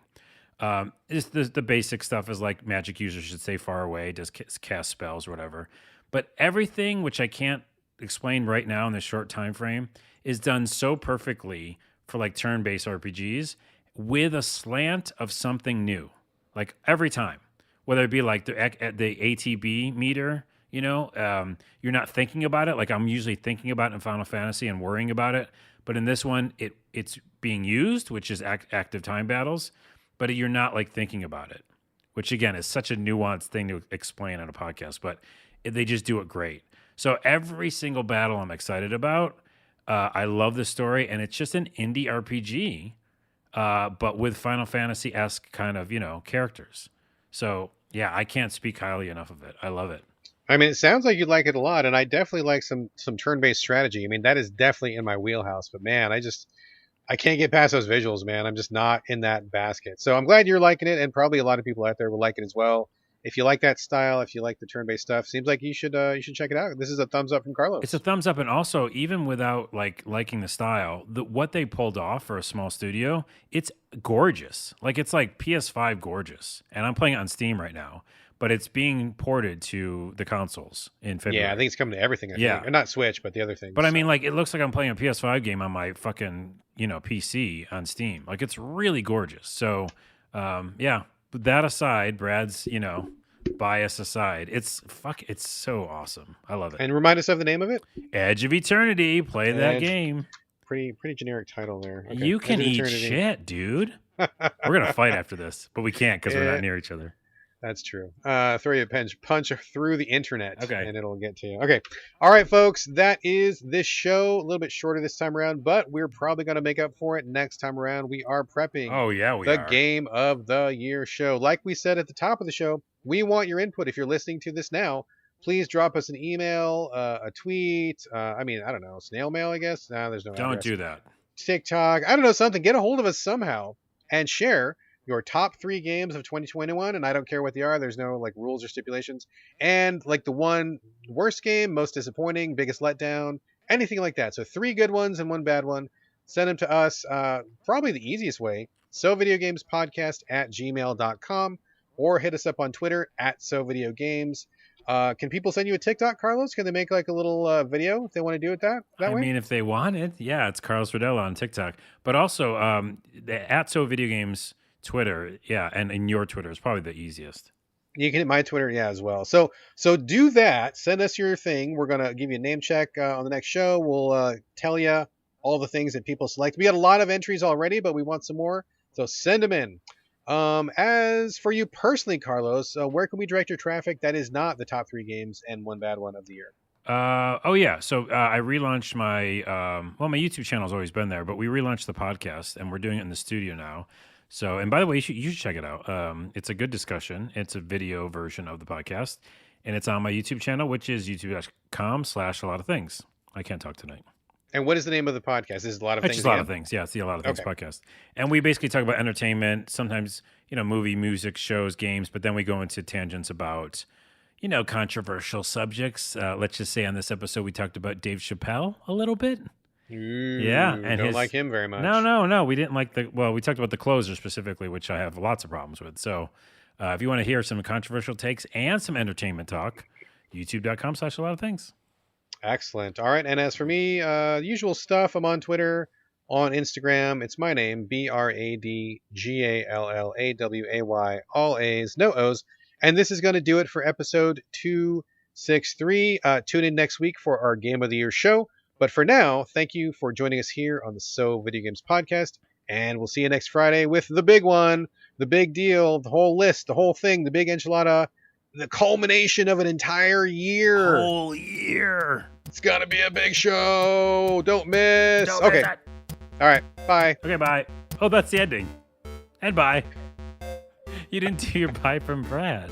It's the basic stuff is like magic users should stay far away, does cast spells or whatever. But everything, which I can't explain right now in this short time frame, is done so perfectly for like turn-based RPGs with a slant of something new, like every time. Whether it be like the ATB meter, you're not thinking about it. Like I'm usually thinking about it in Final Fantasy and worrying about it, but in this one, it's being used, which is active time battles, but you're not like thinking about it, which again is such a nuanced thing to explain on a podcast, but they just do it great. So every single battle I'm excited about. I love the story, and it's just an indie RPG, but with Final Fantasy-esque kind of, characters. So Yeah, I can't speak highly enough of it. I love it. I mean, it sounds like you like it a lot, and I definitely like some turn-based strategy. I mean, that is definitely in my wheelhouse. But man, I can't get past those visuals, man. I'm just not in that basket. So I'm glad you're liking it, and probably a lot of people out there will like it as well. If you like that style, if you like the turn-based stuff, seems like you should check it out. This is a thumbs up from It's a Carlos. thumbs up, and also even without like liking the style, what they pulled off for a small studio, it's gorgeous. Like it's like PS5 gorgeous, and I'm playing it on Steam right now. But it's being ported to the consoles in Yeah, I February. think it's coming to everything. I Yeah, think, or not Switch, but the other but things. I mean, So like it looks like I'm playing a PS5 game on my fucking PC on Steam. Like it's really gorgeous. So yeah. But that aside, Brad's bias aside, it's so awesome. I love it. and remind us of the name of it. Edge of Eternity. Play that Edge, game. pretty generic title there. Okay, You Edge can of eat Eternity. shit, dude. We're gonna fight after this, but we can't because we're Yeah, not near each other. that's true. Throw you a punch through the internet, Okay. and it'll get to you. Okay, all right, folks. That is this show. A little bit shorter this time around, but we're probably going to make up for it next time around. We are prepping Oh yeah, we the are. Game of the Year show. Like we said at the top of the show, we want your input. If you're listening to this now, please drop us an email, a tweet. I mean, I don't know, snail mail, I guess. Nah, there's no Don't address. do that. TikTok. I don't know, something. Get a hold of us somehow and share your top 3 games of 2021. And I don't care what they are. There's no like rules or stipulations. And like the one worst game, most disappointing, biggest letdown, anything like that. So 3 good ones and 1 bad one. Send them to us. Probably the easiest way. SoVideoGamesPodcast at gmail.com or hit us up on Twitter at SoVideoGames. Can people send you a TikTok, Carlos? Can they make like a little video if they want to do it that I way? mean, if they want it, yeah, it's Carlos Rodella on TikTok. But also, the at So Video Games Twitter, yeah, and in your Twitter is probably the easiest. You can hit my Twitter, yeah, as well. So do that. Send us your thing. We're gonna give you a name check on the next show. We'll tell you all the things that people select. We got a lot of entries already, but we want some more. So send them in. As for you personally, Carlos, where can we direct your traffic that is not the top 3 games and 1 bad one of the year? Oh yeah, so I relaunched my my YouTube channel's always been there, but we relaunched the podcast and we're doing it in the studio now. So, and by the way, you should check it out. It's a good discussion. It's a video version of the podcast, and it's on my YouTube channel, which is youtube.com/a lot of things. I can't talk tonight. And what is the name of the podcast? This is a lot of It's things just a lot again. of things. Yeah, it's the A Lot of Things Okay. podcast. And we basically talk about entertainment, sometimes, movie, music, shows, games, but then we go into tangents about, controversial subjects. Let's just say on this episode, we talked about Dave Chappelle a little bit. Yeah. Ooh, And don't like him very much. no. We didn't like we talked about the closer specifically, which I have lots of problems with. So if you want to hear some controversial takes and some entertainment talk, youtube.com/a lot of things. Excellent. All right. And as for me, usual stuff. I'm on Twitter, on Instagram. It's my name, BradGallaway, all A's, no O's. And this is going to do it for episode 263. Tune in next week for our Game of the Year show. But for now, thank you for joining us here on the So Video Games podcast. And we'll see you next Friday with the big one, the big deal, the whole list, the whole thing, the big enchilada, the culmination of an entire year. Whole year. It's gonna be a big show. Don't miss. Don't Okay. miss that. All right. Bye. Okay, bye. Oh, that's the ending. And bye. You didn't do your bye from Brad.